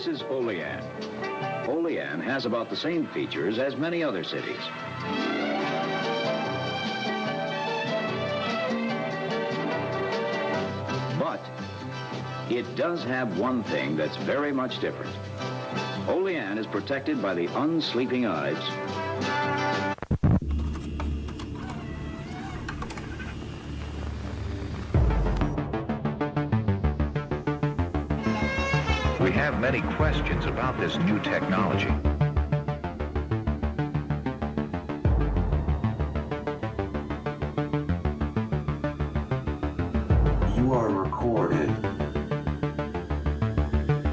is Olean. Olean has about the same features as many other cities. But it does have one thing that's very much different. Olean is protected by the unsleeping Ides. We have many questions about this new technology. You are recorded.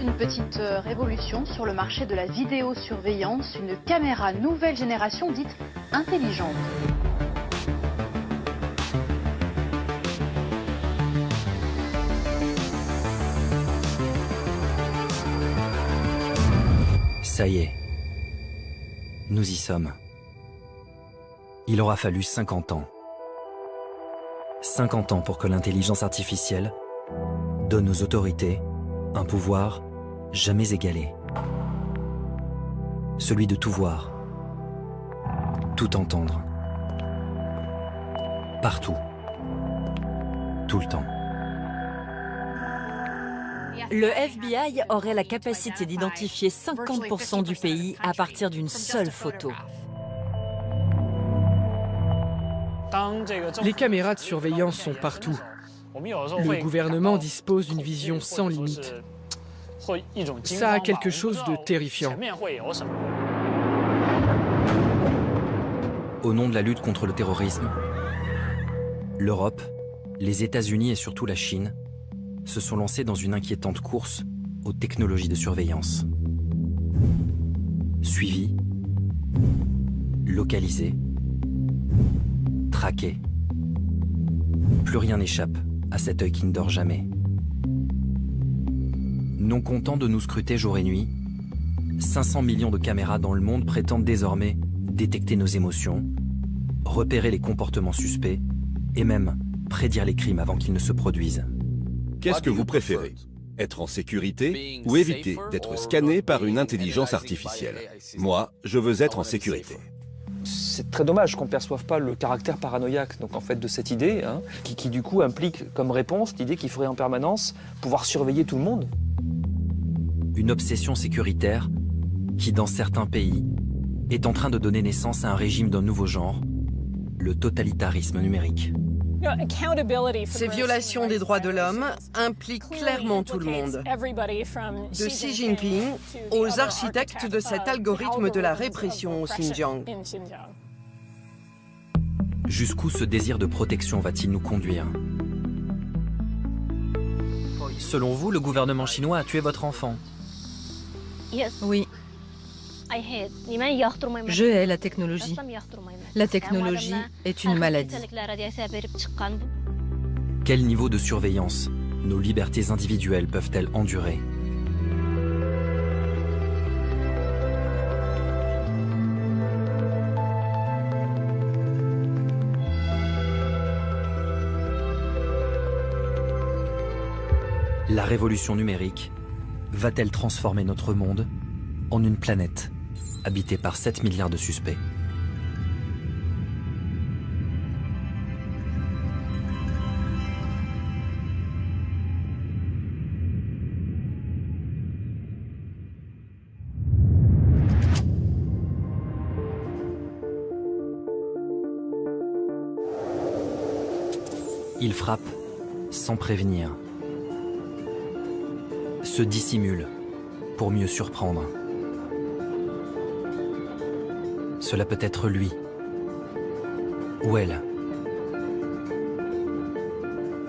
Une petite révolution sur le marché de la vidéosurveillance, une caméra nouvelle génération dite intelligente. Ça y est, nous y sommes. Il aura fallu 50 ans. 50 ans pour que l'intelligence artificielle donne aux autorités un pouvoir jamais égalé. Celui de tout voir, tout entendre, partout, tout le temps. Le FBI aurait la capacité d'identifier 50% du pays à partir d'une seule photo. Les caméras de surveillance sont partout. Le gouvernement dispose d'une vision sans limite. Ça a quelque chose de terrifiant. Au nom de la lutte contre le terrorisme, l'Europe, les États-Unis et surtout la Chine se sont lancés dans une inquiétante course aux technologies de surveillance. Suivi, localisé, traqué. Plus rien n'échappe à cet œil qui ne dort jamais. Non content de nous scruter jour et nuit, 500 millions de caméras dans le monde prétendent désormais détecter nos émotions, repérer les comportements suspects et même prédire les crimes avant qu'ils ne se produisent. Qu'est-ce que vous préférez? Être en sécurité ou éviter d'être scanné par une intelligence artificielle? Moi, je veux être en sécurité. C'est très dommage qu'on ne perçoive pas le caractère paranoïaque donc, en fait, de cette idée, qui du coup implique comme réponse l'idée qu'il faudrait en permanence pouvoir surveiller tout le monde. Une obsession sécuritaire qui, dans certains pays, est en train de donner naissance à un régime d'un nouveau genre, le totalitarisme numérique. Ces violations des droits de l'homme impliquent clairement tout le monde, de Xi Jinping aux architectes de cet algorithme de la répression au Xinjiang. Jusqu'où ce désir de protection va-t-il nous conduire? Selon vous, le gouvernement chinois a tué votre enfant? Oui. Je hais la technologie. La technologie est une maladie. Quel niveau de surveillance nos libertés individuelles peuvent-elles endurer? La révolution numérique va-t-elle transformer notre monde en une planète habitée par 7 milliards de suspects? Il frappe sans prévenir, se dissimule pour mieux surprendre. Cela peut être lui ou elle.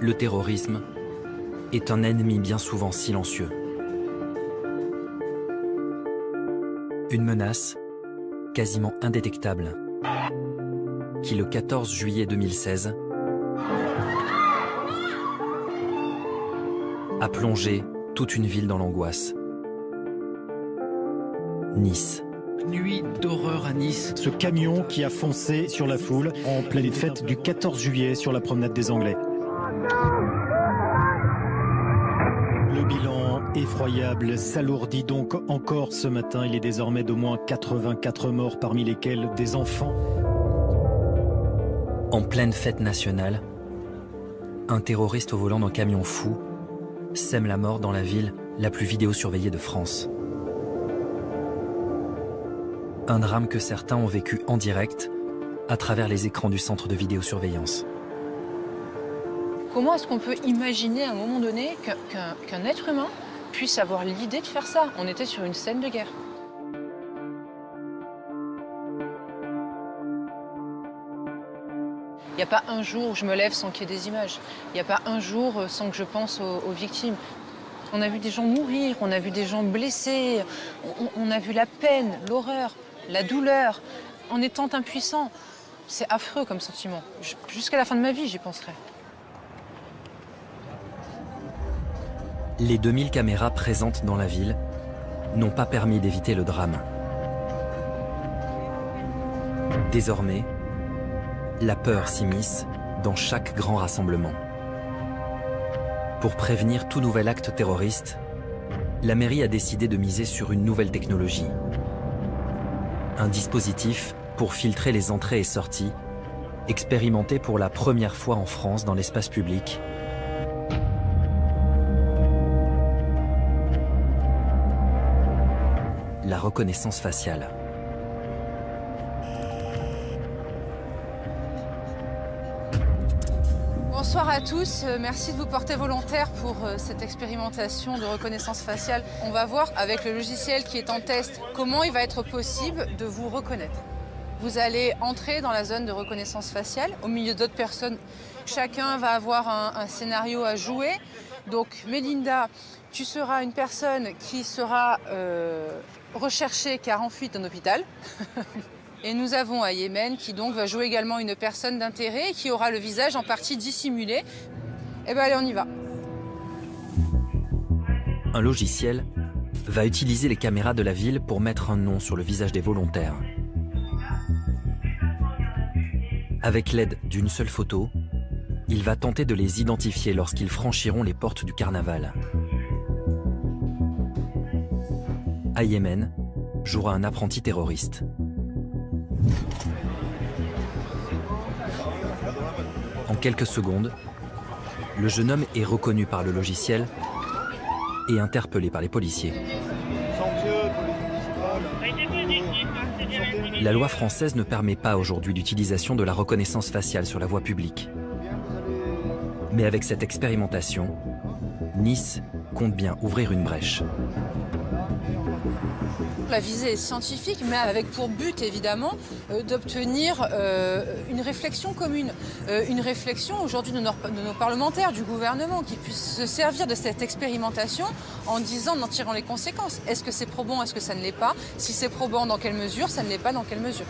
Le terrorisme est un ennemi bien souvent silencieux. Une menace quasiment indétectable qui, le 14 juillet 2016, a plongé toute une ville dans l'angoisse. Nice. Nuit d'horreur à Nice. Ce camion qui a foncé sur la foule en pleine fête du 14 juillet sur la promenade des Anglais. Le bilan effroyable s'alourdit donc encore ce matin. Il est désormais d'au moins 84 morts, parmi lesquels des enfants. En pleine fête nationale, un terroriste au volant d'un camion fou sème la mort dans la ville la plus vidéosurveillée de France. Un drame que certains ont vécu en direct à travers les écrans du centre de vidéosurveillance. Comment est-ce qu'on peut imaginer à un moment donné qu'un être humain puisse avoir l'idée de faire ça? On était sur une scène de guerre. Il n'y a pas un jour où je me lève sans qu'il y ait des images. Il n'y a pas un jour sans que je pense aux victimes. On a vu des gens mourir, on a vu des gens blessés, on a vu la peine, l'horreur, la douleur, en étant impuissant. C'est affreux comme sentiment. Jusqu'à la fin de ma vie, j'y penserai. Les 2000 caméras présentes dans la ville n'ont pas permis d'éviter le drame. Désormais, la peur s'immisce dans chaque grand rassemblement. Pour prévenir tout nouvel acte terroriste, la mairie a décidé de miser sur une nouvelle technologie. Un dispositif pour filtrer les entrées et sorties, expérimenté pour la première fois en France dans l'espace public. La reconnaissance faciale. Bonsoir à tous, merci de vous porter volontaire pour cette expérimentation de reconnaissance faciale. On va voir avec le logiciel qui est en test comment il va être possible de vous reconnaître. Vous allez entrer dans la zone de reconnaissance faciale au milieu d'autres personnes. Chacun va avoir un scénario à jouer. Donc Mélinda, tu seras une personne qui sera recherchée car en fuite d'un hôpital. Et nous avons Ayémen qui donc va jouer également une personne d'intérêt qui aura le visage en partie dissimulé. Eh bien allez, on y va. Un logiciel va utiliser les caméras de la ville pour mettre un nom sur le visage des volontaires. Avec l'aide d'une seule photo, il va tenter de les identifier lorsqu'ils franchiront les portes du carnaval. Ayémen jouera un apprenti terroriste. En quelques secondes, le jeune homme est reconnu par le logiciel et interpellé par les policiers. La loi française ne permet pas aujourd'hui l'utilisation de la reconnaissance faciale sur la voie publique. Mais avec cette expérimentation, Nice compte bien ouvrir une brèche. La visée est scientifique, mais avec pour but, évidemment, d'obtenir une réflexion commune. Une réflexion aujourd'hui de nos parlementaires, du gouvernement, qui puissent se servir de cette expérimentation en disant, en tirant les conséquences. Est-ce que c'est probant, est-ce que ça ne l'est pas? Si c'est probant, dans quelle mesure? Ça ne l'est pas, dans quelle mesure?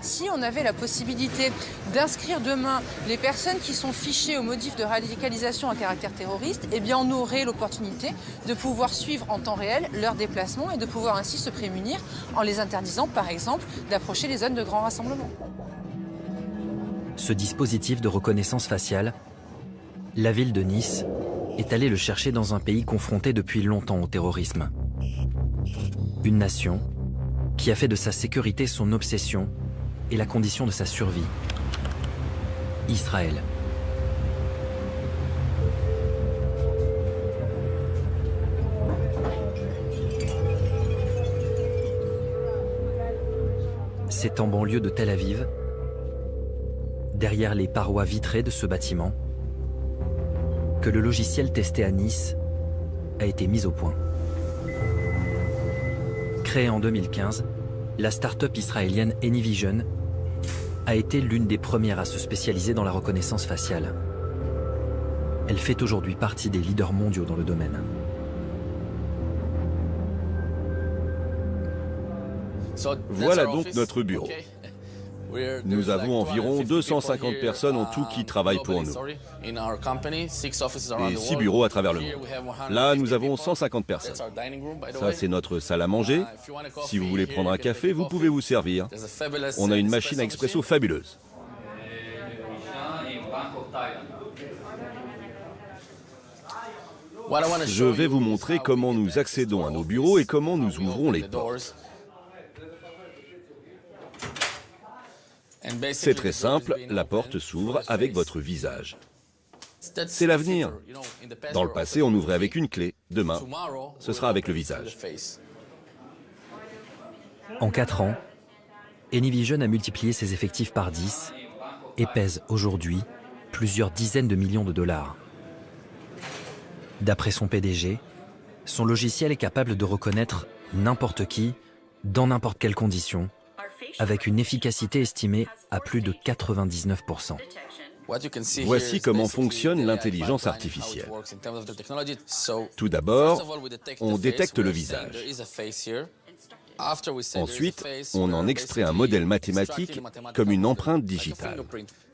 Si on avait la possibilité d'inscrire demain les personnes qui sont fichées au motif de radicalisation à caractère terroriste, eh bien on aurait l'opportunité de pouvoir suivre en temps réel leurs déplacements et de pouvoir ainsi se prémunir en les interdisant, par exemple, d'approcher les zones de grand rassemblement. Ce dispositif de reconnaissance faciale, la ville de Nice est allée le chercher dans un pays confronté depuis longtemps au terrorisme. Une nation qui a fait de sa sécurité son obsession et la condition de sa survie. Israël. C'est en banlieue de Tel Aviv, derrière les parois vitrées de ce bâtiment, que le logiciel testé à Nice a été mis au point. Créée en 2015, la start-up israélienne AnyVision a été l'une des premières à se spécialiser dans la reconnaissance faciale. Elle fait aujourd'hui partie des leaders mondiaux dans le domaine. Voilà donc notre bureau. Nous avons environ 250 personnes en tout qui travaillent pour nous. Et 6 bureaux à travers le monde. Là, nous avons 150 personnes. Ça, c'est notre salle à manger. Si vous voulez prendre un café, vous pouvez vous servir. On a une machine à expresso fabuleuse. Je vais vous montrer comment nous accédons à nos bureaux et comment nous ouvrons les portes. C'est très simple, la porte s'ouvre avec votre visage. C'est l'avenir. Dans le passé, on ouvrait avec une clé. Demain, ce sera avec le visage. En 4 ans, Anyvision a multiplié ses effectifs par 10 et pèse aujourd'hui plusieurs dizaines de millions de dollars. D'après son PDG, son logiciel est capable de reconnaître n'importe qui, dans n'importe quelle condition, avec une efficacité estimée à plus de 99%. Voici comment fonctionne l'intelligence artificielle. Tout d'abord, on détecte le visage. Ensuite, on en extrait un modèle mathématique comme une empreinte digitale.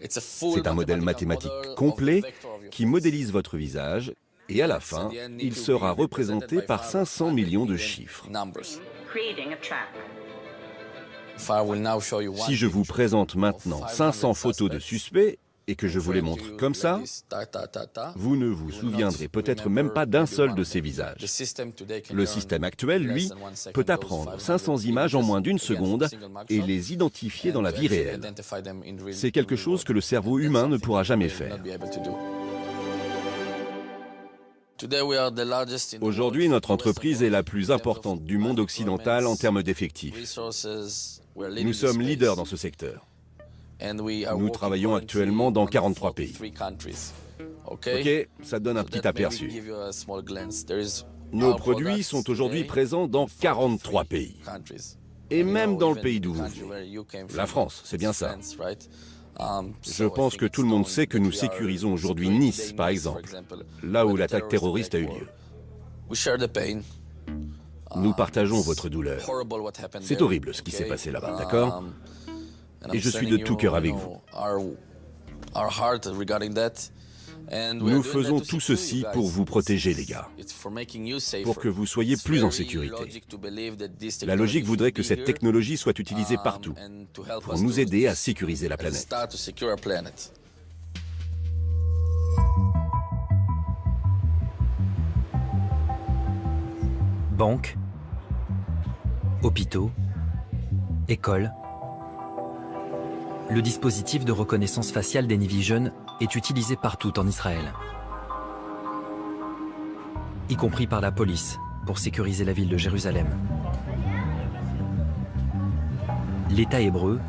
C'est un modèle mathématique complet qui modélise votre visage et à la fin, il sera représenté par 500 millions de chiffres. Si je vous présente maintenant 500 photos de suspects et que je vous les montre comme ça, vous ne vous souviendrez peut-être même pas d'un seul de ces visages. Le système actuel, lui, peut apprendre 500 images en moins d'une seconde et les identifier dans la vie réelle. C'est quelque chose que le cerveau humain ne pourra jamais faire. Aujourd'hui, notre entreprise est la plus importante du monde occidental en termes d'effectifs. Nous sommes leaders dans ce secteur. Nous travaillons actuellement dans 43 pays. Ok, ça donne un petit aperçu. Nos produits sont aujourd'hui présents dans 43 pays. Et même dans le pays d'où vous venez. La France, c'est bien ça. Je pense que tout le monde sait que nous sécurisons aujourd'hui Nice, par exemple, là où l'attaque terroriste a eu lieu. Nous partageons votre douleur. C'est horrible ce qui s'est passé là-bas, d'accord ? Et je suis de tout cœur avec vous. Nous faisons tout ceci pour vous protéger, les gars, pour que vous soyez plus en sécurité. La logique voudrait que cette technologie soit utilisée partout, pour nous aider à sécuriser la planète. Banques, hôpitaux, écoles. Le dispositif de reconnaissance faciale d'Anyvision est utilisé partout en Israël, y compris par la police pour sécuriser la ville de Jérusalem. L'État hébreu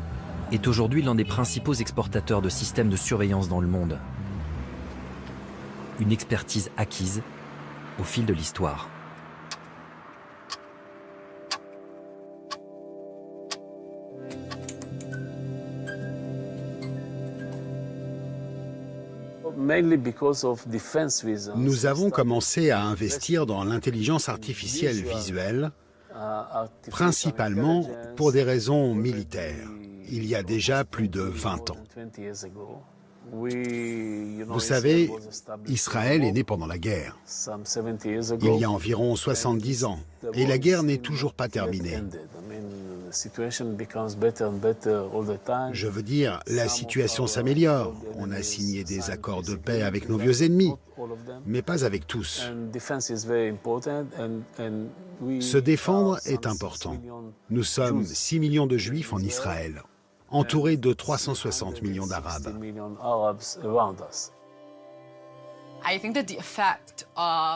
est aujourd'hui l'un des principaux exportateurs de systèmes de surveillance dans le monde. Une expertise acquise au fil de l'histoire. Nous avons commencé à investir dans l'intelligence artificielle visuelle, principalement pour des raisons militaires, il y a déjà plus de 20 ans. Vous savez, Israël est né pendant la guerre, il y a environ 70 ans, et la guerre n'est toujours pas terminée. Je veux dire, la situation s'améliore. On a signé des accords de paix avec nos vieux ennemis, mais pas avec tous. Se défendre est important. Nous sommes 6 millions de Juifs en Israël, entourés de 360 millions d'Arabes.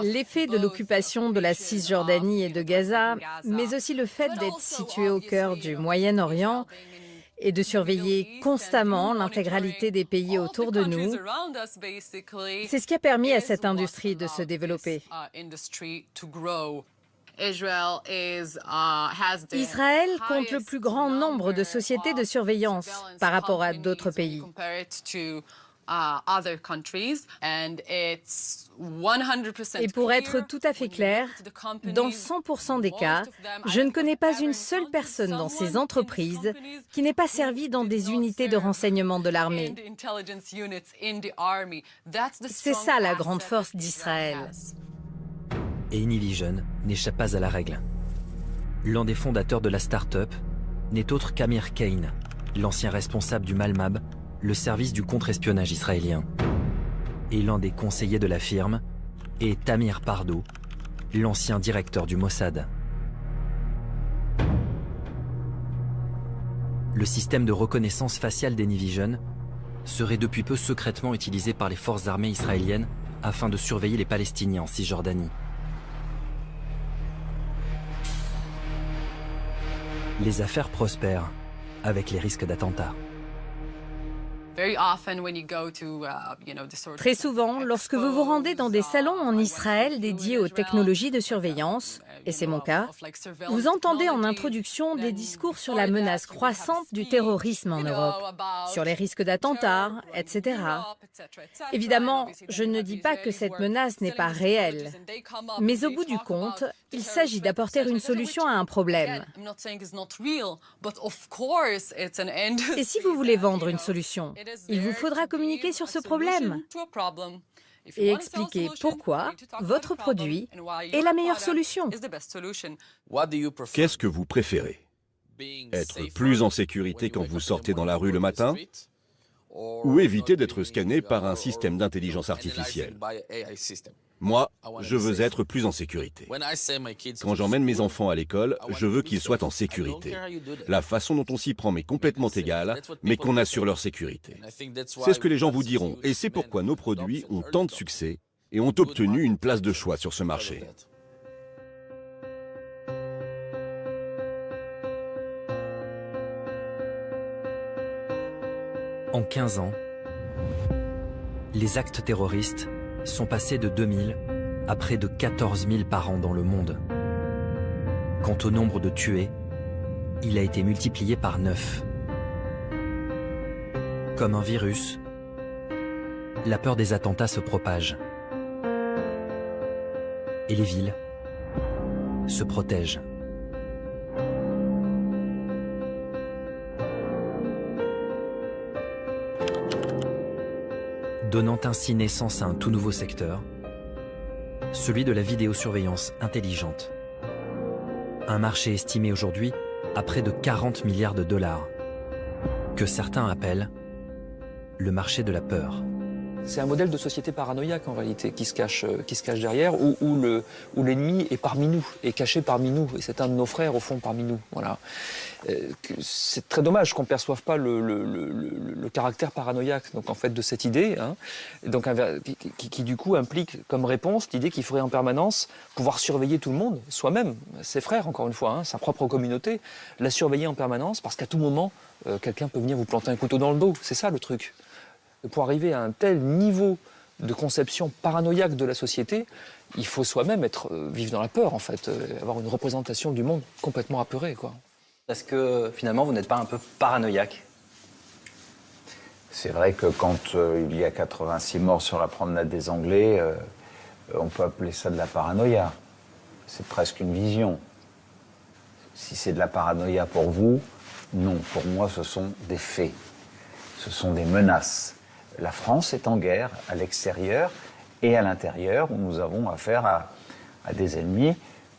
L'effet de l'occupation de la Cisjordanie et de Gaza, mais aussi le fait d'être situé au cœur du Moyen-Orient et de surveiller constamment l'intégralité des pays autour de nous, c'est ce qui a permis à cette industrie de se développer. Israël compte le plus grand nombre de sociétés de surveillance par rapport à d'autres pays. Et pour être tout à fait clair, dans 100% des cas, je ne connais pas une seule personne dans ces entreprises qui n'ait pas servi dans des unités de renseignement de l'armée. C'est ça la grande force d'Israël. Et Anyvision n'échappe pas à la règle. L'un des fondateurs de la start-up n'est autre qu'Amir Kane, l'ancien responsable du Malmab, le service du contre-espionnage israélien. Et l'un des conseillers de la firme et Tamir Pardo, l'ancien directeur du Mossad. Le système de reconnaissance faciale d'Anyvision serait depuis peu secrètement utilisé par les forces armées israéliennes afin de surveiller les Palestiniens en Cisjordanie. Les affaires prospèrent avec les risques d'attentats. Très souvent, lorsque vous vous rendez dans des salons en Israël dédiés aux technologies de surveillance, et c'est mon cas, vous entendez en introduction des discours sur la menace croissante du terrorisme en Europe, sur les risques d'attentats, etc. Évidemment, je ne dis pas que cette menace n'est pas réelle, mais au bout du compte, il s'agit d'apporter une solution à un problème. Et si vous voulez vendre une solution, il vous faudra communiquer sur ce problème et expliquer pourquoi votre produit est la meilleure solution. Qu'est-ce que vous préférez? Être plus en sécurité quand vous sortez dans la rue le matin ou éviter d'être scanné par un système d'intelligence artificielle? Moi, je veux être plus en sécurité. Quand j'emmène mes enfants à l'école, je veux qu'ils soient en sécurité. La façon dont on s'y prend m'est complètement égale, mais qu'on assure leur sécurité. C'est ce que les gens vous diront, et c'est pourquoi nos produits ont tant de succès et ont obtenu une place de choix sur ce marché. En 15 ans, les actes terroristes sont passés de 2000 à près de 14 000 par an dans le monde. Quant au nombre de tués, il a été multiplié par 9. Comme un virus, la peur des attentats se propage. Et les villes se protègent. Donnant ainsi naissance à un tout nouveau secteur, celui de la vidéosurveillance intelligente. Un marché estimé aujourd'hui à près de 40 milliards de dollars, que certains appellent le marché de la peur. C'est un modèle de société paranoïaque en réalité qui se cache derrière, où l'ennemi est parmi nous, est caché parmi nous, et c'est un de nos frères au fond parmi nous. Voilà. C'est très dommage qu'on ne perçoive pas le caractère paranoïaque donc, en fait, de cette idée, hein, donc, qui du coup implique comme réponse l'idée qu'il faudrait en permanence pouvoir surveiller tout le monde, soi-même, ses frères encore une fois, hein, sa propre communauté, la surveiller en permanence parce qu'à tout moment, quelqu'un peut venir vous planter un couteau dans le dos, c'est ça le truc. Pour arriver à un tel niveau de conception paranoïaque de la société, il faut soi-même vivre dans la peur, en fait, avoir une représentation du monde complètement apeurée, quoi. Est-ce que, finalement, vous n'êtes pas un peu paranoïaque? C'est vrai que quand il y a 86 morts sur la promenade des Anglais, on peut appeler ça de la paranoïa. C'est presque une vision. Si c'est de la paranoïa pour vous, non. Pour moi, ce sont des faits. Ce sont des menaces. La France est en guerre à l'extérieur et à l'intérieur, où nous avons affaire à des ennemis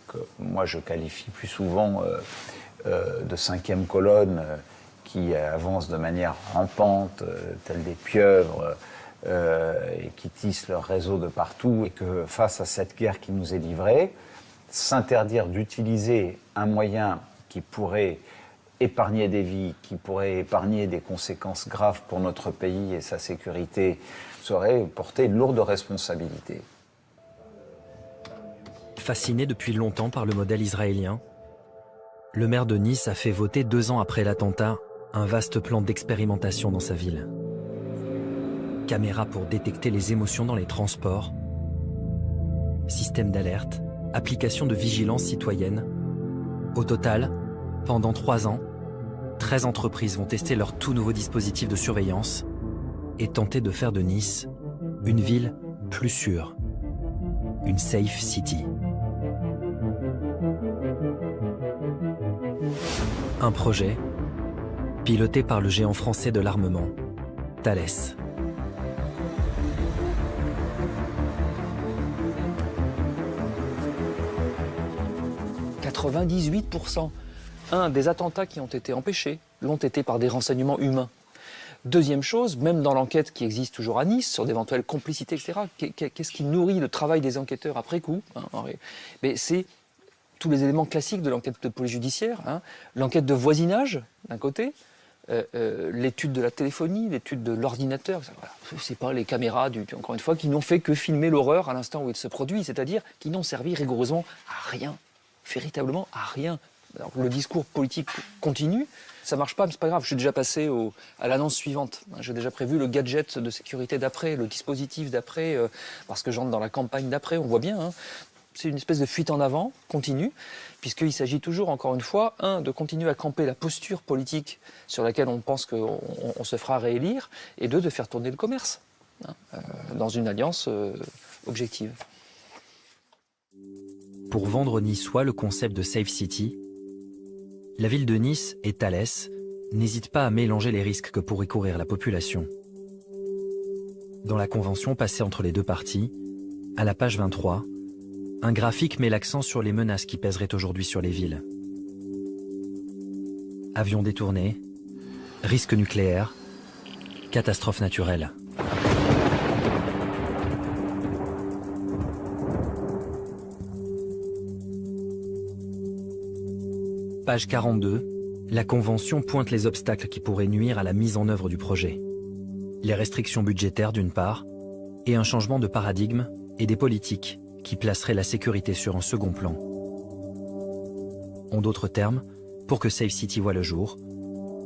que moi je qualifie plus souvent de cinquième colonne qui avancent de manière rampante, tels des pieuvres, et qui tissent leur réseau de partout, et que face à cette guerre qui nous est livrée, s'interdire d'utiliser un moyen qui pourrait épargner des vies, qui pourrait épargner des conséquences graves pour notre pays et sa sécurité, serait porter une lourde responsabilité. Fasciné depuis longtemps par le modèle israélien, le maire de Nice a fait voter 2 ans après l'attentat un vaste plan d'expérimentation dans sa ville. Caméras pour détecter les émotions dans les transports, système d'alerte, application de vigilance citoyenne. Au total, pendant 3 ans, 13 entreprises vont tester leur tout nouveau dispositif de surveillance et tenter de faire de Nice une ville plus sûre, une safe city. Un projet piloté par le géant français de l'armement, Thales. « 98% des attentats qui ont été empêchés l'ont été par des renseignements humains. Deuxième chose, même dans l'enquête qui existe toujours à Nice, sur d'éventuelles complicités, etc., qu'est-ce qui nourrit le travail des enquêteurs après coup, hein, mais c'est tous les éléments classiques de l'enquête de police judiciaire, hein, l'enquête de voisinage, d'un côté, l'étude de la téléphonie, l'étude de l'ordinateur, voilà. C'est pas les caméras, encore une fois, qui n'ont fait que filmer l'horreur à l'instant où il se produit, c'est-à-dire qui n'ont servi rigoureusement à rien, véritablement à rien. Alors, le discours politique continue, ça marche pas, mais c'est pas grave, je suis déjà passé à l'annonce suivante. J'ai déjà prévu le gadget de sécurité d'après, le dispositif d'après, parce que j'entre dans la campagne d'après, on voit bien, hein. C'est une espèce de fuite en avant, continue, puisqu'il s'agit toujours, encore une fois, de continuer à camper la posture politique sur laquelle on pense qu'on se fera réélire, et de faire tourner le commerce, hein, dans une alliance objective. Pour vendre niçois le concept de Safe City, la ville de Nice et Thales n'hésitent pas à mélanger les risques que pourrait courir la population. Dans la convention passée entre les deux parties, à la page 23, un graphique met l'accent sur les menaces qui pèseraient aujourd'hui sur les villes. Avions détournés, risques nucléaires, catastrophes naturelles. Page 42, la Convention pointe les obstacles qui pourraient nuire à la mise en œuvre du projet. Les restrictions budgétaires d'une part, et un changement de paradigme et des politiques qui placeraient la sécurité sur un second plan. En d'autres termes, pour que Safe City voie le jour,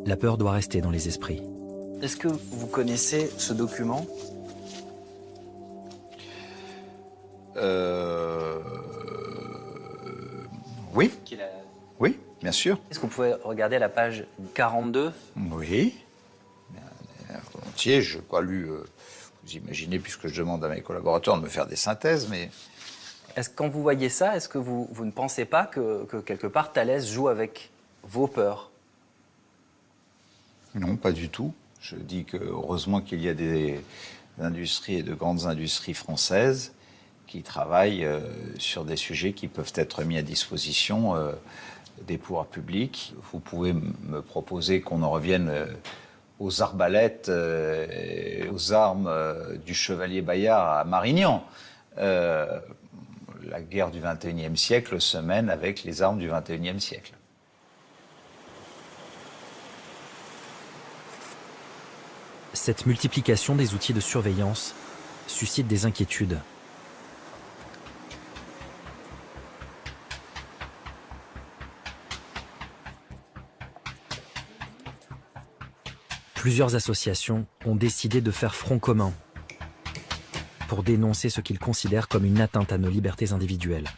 la peur doit rester dans les esprits. Est-ce que vous connaissez ce document ? Oui. Oui, bien sûr. Est-ce que vous pouvez regarder à la page 42 ? Oui. Volontiers, je n'ai pas lu... vous imaginez, puisque je demande à mes collaborateurs de me faire des synthèses, mais... Est-ce que quand vous voyez ça, est-ce que vous ne pensez pas que quelque part, Thales joue avec vos peurs ? Non, pas du tout. Je dis que heureusement qu'il y a des industries et de grandes industries françaises qui travaillent sur des sujets qui peuvent être mis à disposition des pouvoirs publics. Vous pouvez me proposer qu'on en revienne aux arbalètes, aux armes du chevalier Bayard à Marignan. La guerre du XXIe siècle se mène avec les armes du XXIe siècle. Cette multiplication des outils de surveillance suscite des inquiétudes. Plusieurs associations ont décidé de faire front commun pour dénoncer ce qu'ils considèrent comme une atteinte à nos libertés individuelles.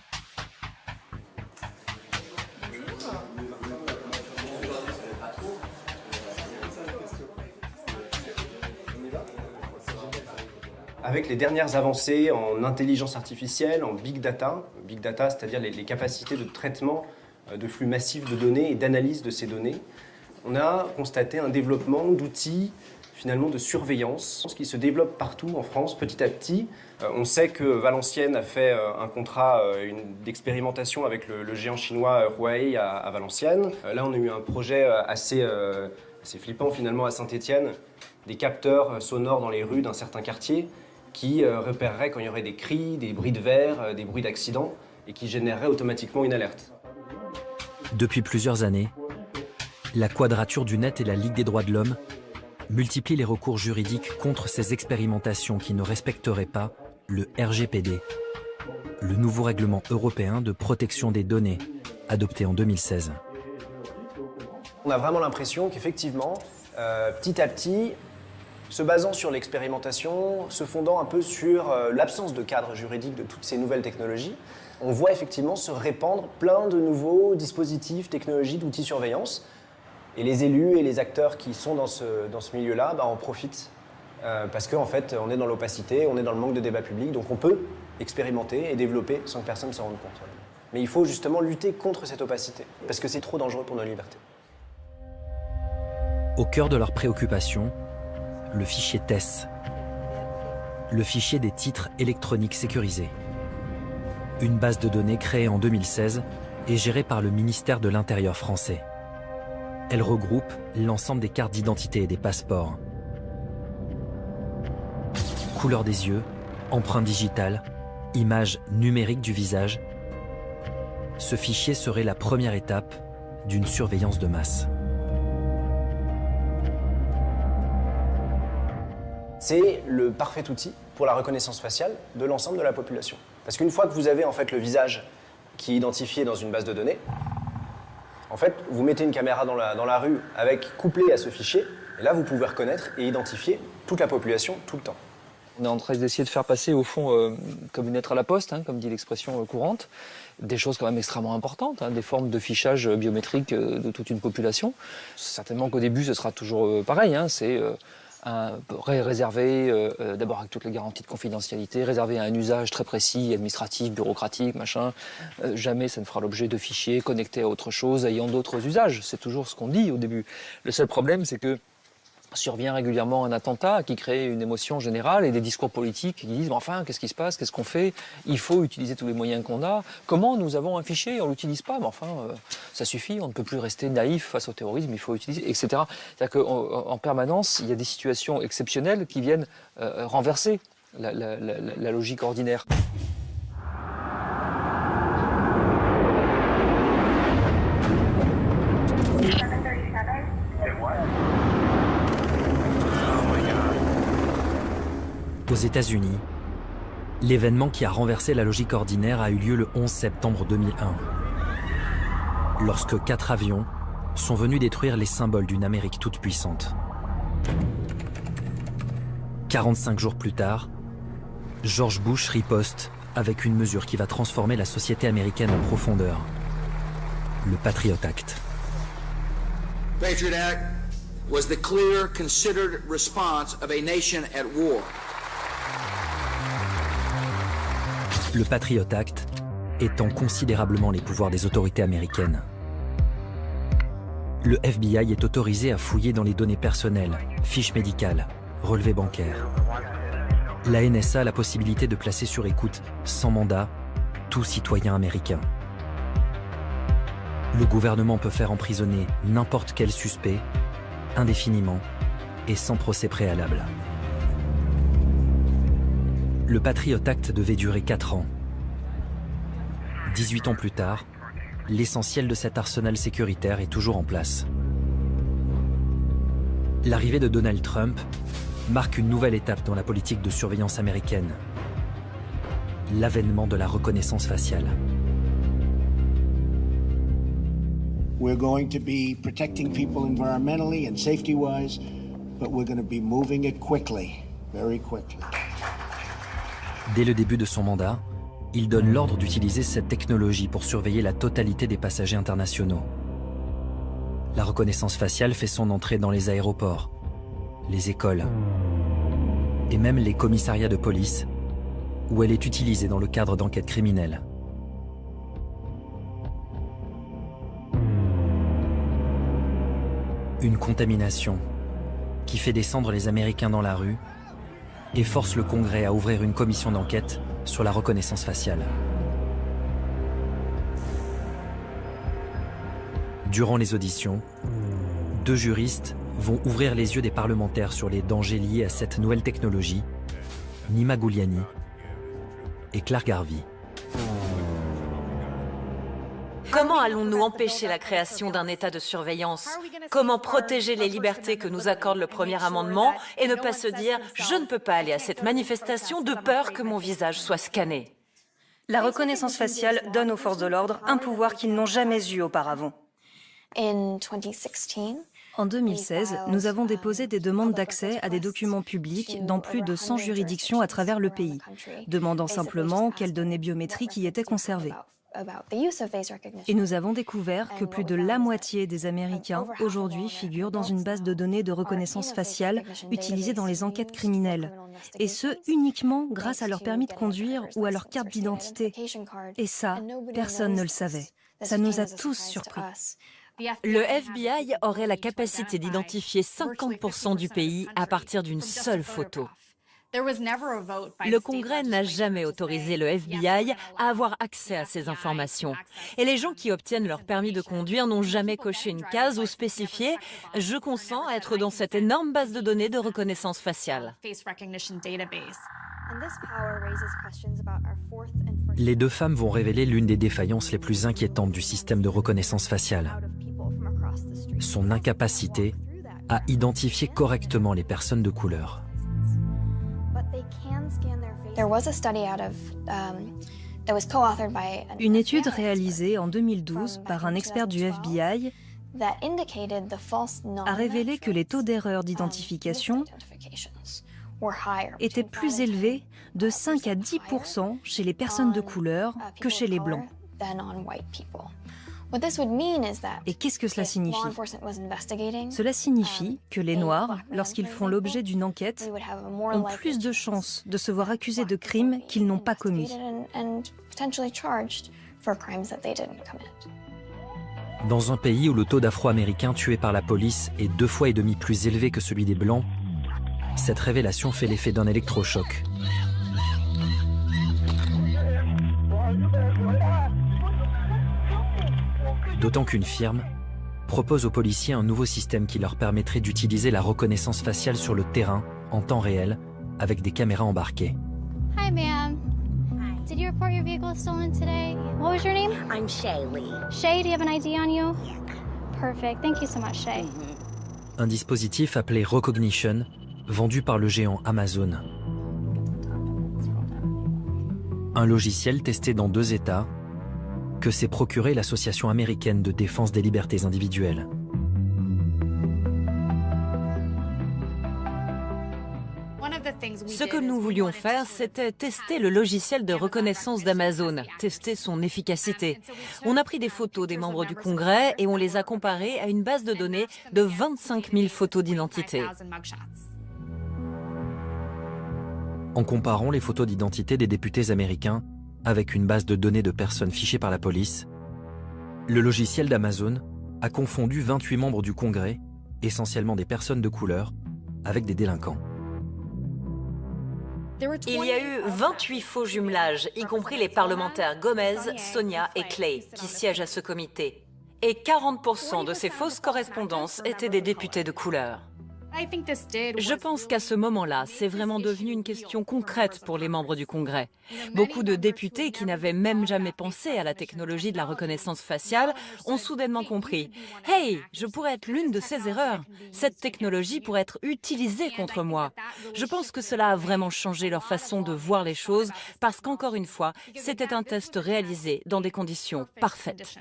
Avec les dernières avancées en intelligence artificielle, en big data, c'est-à-dire les capacités de traitement de flux massifs de données et d'analyse de ces données, on a constaté un développement d'outils finalement de surveillance qui se développe partout en France petit à petit. On sait que Valenciennes a fait un contrat d'expérimentation avec le géant chinois Huawei à Valenciennes. Là, on a eu un projet assez flippant finalement à Saint-Étienne, des capteurs sonores dans les rues d'un certain quartier qui repéreraient quand il y aurait des cris, des bruits de verre, des bruits d'accidents et qui généreraient automatiquement une alerte. Depuis plusieurs années, la Quadrature du Net et la Ligue des droits de l'homme multiplient les recours juridiques contre ces expérimentations qui ne respecteraient pas le RGPD, le nouveau règlement européen de protection des données, adopté en 2016. On a vraiment l'impression qu'effectivement, petit à petit, se basant sur l'expérimentation, se fondant un peu sur l'absence de cadre juridique de toutes ces nouvelles technologies, on voit effectivement se répandre plein de nouveaux dispositifs, technologies, d'outils de surveillance. Et les élus et les acteurs qui sont dans ce milieu-là en profitent parce qu'en fait, on est dans l'opacité, on est dans le manque de débat public, donc on peut expérimenter et développer sans que personne ne s'en rende compte. Mais il faut justement lutter contre cette opacité, parce que c'est trop dangereux pour nos libertés. Au cœur de leurs préoccupations, le fichier TESS, le fichier des titres électroniques sécurisés. Une base de données créée en 2016 et gérée par le ministère de l'Intérieur français. Elle regroupe l'ensemble des cartes d'identité et des passeports, couleur des yeux, empreinte digitale, image numérique du visage, ce fichier serait la première étape d'une surveillance de masse. C'est le parfait outil pour la reconnaissance faciale de l'ensemble de la population. Parce qu'une fois que vous avez en fait le visage qui est identifié dans une base de données, en fait, vous mettez une caméra dans la rue couplée à ce fichier, et là vous pouvez reconnaître et identifier toute la population tout le temps. On est en train d'essayer de faire passer, au fond, comme une lettre à la poste, comme dit l'expression courante, des choses quand même extrêmement importantes, des formes de fichage biométrique de toute une population. Certainement qu'au début, ce sera toujours pareil, c'est réservé d'abord avec toutes les garanties de confidentialité, réservé à un usage très précis, administratif, bureaucratique, machin. Jamais ça ne fera l'objet de fichiers connectés à autre chose, ayant d'autres usages. C'est toujours ce qu'on dit au début. Le seul problème, c'est que survient régulièrement un attentat qui crée une émotion générale et des discours politiques qui disent enfin, qu'est-ce qui se passe, qu'est-ce qu'on fait? Il faut utiliser tous les moyens qu'on a. Comment nous avons un fichier, on ne l'utilise pas? Mais enfin, ça suffit, on ne peut plus rester naïf face au terrorisme, il faut utiliser, etc. C'est-à-dire qu'en permanence, il y a des situations exceptionnelles qui viennent renverser la logique ordinaire. Aux États-Unis, l'événement qui a renversé la logique ordinaire a eu lieu le 11 septembre 2001, lorsque 4 avions sont venus détruire les symboles d'une Amérique toute puissante. 45 jours plus tard, George Bush riposte avec une mesure qui va transformer la société américaine en profondeur, le Patriot Act. Patriot Act was the clear, considered response of a nation at war. Le Patriot Act étend considérablement les pouvoirs des autorités américaines. Le FBI est autorisé à fouiller dans les données personnelles, fiches médicales, relevés bancaires. La NSA a la possibilité de placer sur écoute, sans mandat, tout citoyen américain. Le gouvernement peut faire emprisonner n'importe quel suspect, indéfiniment et sans procès préalable. Le Patriot Act devait durer 4 ans. 18 ans plus tard, l'essentiel de cet arsenal sécuritaire est toujours en place. L'arrivée de Donald Trump marque une nouvelle étape dans la politique de surveillance américaine. L'avènement de la reconnaissance faciale. We're going to be protecting people environmentally and safety-wise, but we're going to be moving it quickly, very quickly. Dès le début de son mandat, il donne l'ordre d'utiliser cette technologie pour surveiller la totalité des passagers internationaux. La reconnaissance faciale fait son entrée dans les aéroports, les écoles et même les commissariats de police, où elle est utilisée dans le cadre d'enquêtes criminelles. Une contamination qui fait descendre les Américains dans la rue et force le Congrès à ouvrir une commission d'enquête sur la reconnaissance faciale. Durant les auditions, 2 juristes vont ouvrir les yeux des parlementaires sur les dangers liés à cette nouvelle technologie, Nima Gouliani et Clark Harvey. Comment allons-nous empêcher la création d'un état de surveillance? Comment protéger les libertés que nous accorde le premier amendement et ne pas se dire « je ne peux pas aller à cette manifestation de peur que mon visage soit scanné ». La reconnaissance faciale donne aux forces de l'ordre un pouvoir qu'ils n'ont jamais eu auparavant. En 2016, nous avons déposé des demandes d'accès à des documents publics dans plus de 100 juridictions à travers le pays, demandant simplement quelles données biométriques y étaient conservées. Et nous avons découvert que plus de la moitié des Américains aujourd'hui figurent dans une base de données de reconnaissance faciale utilisée dans les enquêtes criminelles. Et ce, uniquement grâce à leur permis de conduire ou à leur carte d'identité. Et ça, personne ne le savait. Ça nous a tous surpris. Le FBI aurait la capacité d'identifier 50% du pays à partir d'une seule photo. Le Congrès n'a jamais autorisé le FBI à avoir accès à ces informations. Et les gens qui obtiennent leur permis de conduire n'ont jamais coché une case ou spécifié « Je consens à être dans cette énorme base de données de reconnaissance faciale ». Les deux femmes vont révéler l'une des défaillances les plus inquiétantes du système de reconnaissance faciale. Son incapacité à identifier correctement les personnes de couleur. Une étude réalisée en 2012 par un expert du FBI a révélé que les taux d'erreur d'identification étaient plus élevés de 5 à 10% chez les personnes de couleur que chez les blancs. Et qu'est-ce que cela signifie? Cela signifie que les Noirs, lorsqu'ils font l'objet d'une enquête, ont plus de chances de se voir accusés de crimes qu'ils n'ont pas commis. Dans un pays où le taux d'Afro-Américains tués par la police est 2,5 fois plus élevé que celui des Blancs, cette révélation fait l'effet d'un électrochoc. D'autant qu'une firme propose aux policiers un nouveau système qui leur permettrait d'utiliser la reconnaissance faciale sur le terrain en temps réel avec des caméras embarquées. Hi, ma'am. Did you report your vehicle stolen today? What was your name? I'm Shaylee. Shay, do you have an ID on you? Perfect. Thank you so much, Shay. Un dispositif appelé Recognition, vendu par le géant Amazon. Un logiciel testé dans 2 États que s'est procuré l'Association américaine de défense des libertés individuelles. Ce que nous voulions faire, c'était tester le logiciel de reconnaissance d'Amazon, tester son efficacité. On a pris des photos des membres du Congrès et on les a comparées à une base de données de 25 000 photos d'identité. En comparant les photos d'identité des députés américains avec une base de données de personnes fichées par la police, le logiciel d'Amazon a confondu 28 membres du Congrès, essentiellement des personnes de couleur, avec des délinquants. Il y a eu 28 faux jumelages, y compris les parlementaires Gomez, Sonia et Clay, qui siègent à ce comité. Et 40% de ces fausses correspondances étaient des députés de couleur. Je pense qu'à ce moment-là, c'est vraiment devenu une question concrète pour les membres du Congrès. Beaucoup de députés qui n'avaient même jamais pensé à la technologie de la reconnaissance faciale ont soudainement compris « Hey, je pourrais être l'une de ces erreurs. Cette technologie pourrait être utilisée contre moi. » Je pense que cela a vraiment changé leur façon de voir les choses parce qu'encore une fois, c'était un test réalisé dans des conditions parfaites.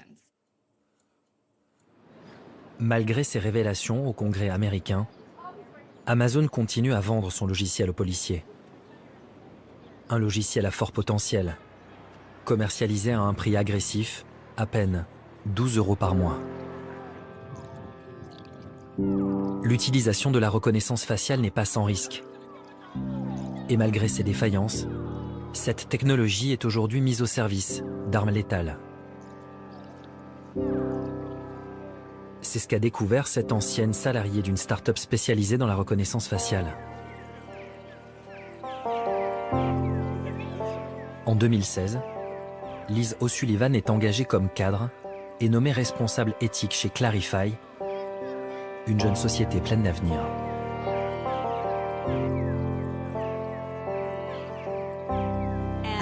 Malgré ces révélations au Congrès américain, Amazon continue à vendre son logiciel aux policiers. Un logiciel à fort potentiel, commercialisé à un prix agressif, à peine 12 € par mois. L'utilisation de la reconnaissance faciale n'est pas sans risque. Et malgré ses défaillances, cette technologie est aujourd'hui mise au service d'armes létales. C'est ce qu'a découvert cette ancienne salariée d'une start-up spécialisée dans la reconnaissance faciale. En 2016, Liz O'Sullivan est engagée comme cadre et nommée responsable éthique chez Clarify, une jeune société pleine d'avenir.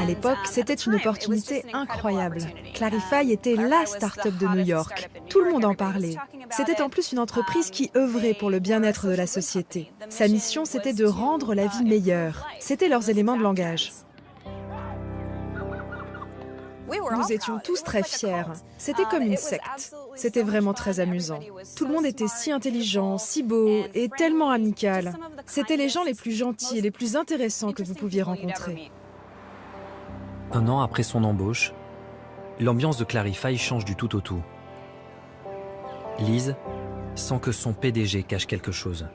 À l'époque, c'était une opportunité incroyable. Clarify était la start-up de New York. Tout le monde en parlait. C'était en plus une entreprise qui œuvrait pour le bien-être de la société. Sa mission, c'était de rendre la vie meilleure. C'était leurs éléments de langage. Nous étions tous très fiers. C'était comme une secte. C'était vraiment très amusant. Tout le monde était si intelligent, si beau et tellement amical. C'étaient les gens les plus gentils et les plus intéressants que vous pouviez rencontrer. 1 an après son embauche, l'ambiance de Clarify change du tout au tout. Liz sent que son PDG cache quelque chose.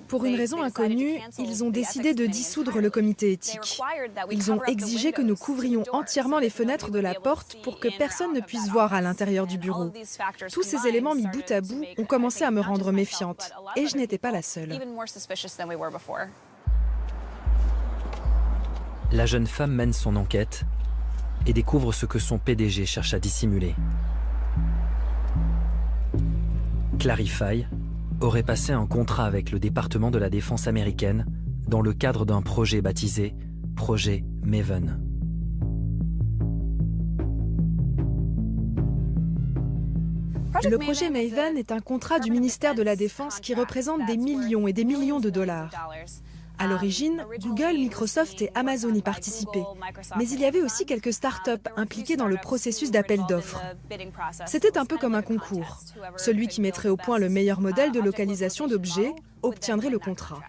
Pour une raison inconnue, ils ont décidé de dissoudre le comité éthique. Ils ont exigé que nous couvrions entièrement les fenêtres de la porte pour que personne ne puisse voir à l'intérieur du bureau. Tous ces éléments mis bout à bout ont commencé à me rendre méfiante. Et je n'étais pas la seule. La jeune femme mène son enquête et découvre ce que son PDG cherche à dissimuler. Clarify aurait passé un contrat avec le département de la défense américaine dans le cadre d'un projet baptisé Projet Maven. Le projet Maven est un contrat du ministère de la Défense qui représente des millions et des millions de dollars. À l'origine, Google, Microsoft et Amazon y participaient. Mais il y avait aussi quelques startups impliquées dans le processus d'appel d'offres. C'était un peu comme un concours. Celui qui mettrait au point le meilleur modèle de localisation d'objets obtiendrait le contrat.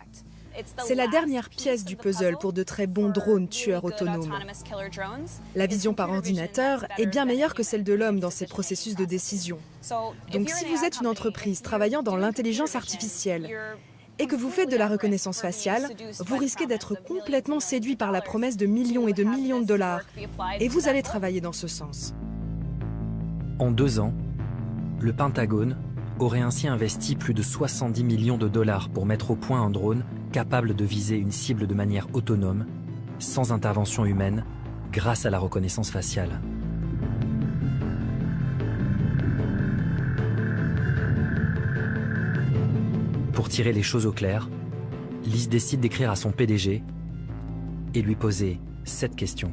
C'est la dernière pièce du puzzle pour de très bons drones tueurs autonomes. La vision par ordinateur est bien meilleure que celle de l'homme dans ces processus de décision. Donc si vous êtes une entreprise travaillant dans l'intelligence artificielle et que vous faites de la reconnaissance faciale, vous risquez d'être complètement séduit par la promesse de millions et de millions de dollars. Et vous allez travailler dans ce sens. En 2 ans, le Pentagone aurait ainsi investi plus de 70 millions de dollars pour mettre au point un drone capable de viser une cible de manière autonome, sans intervention humaine, grâce à la reconnaissance faciale. Pour tirer les choses au clair, Liz décide d'écrire à son PDG et lui poser cette question.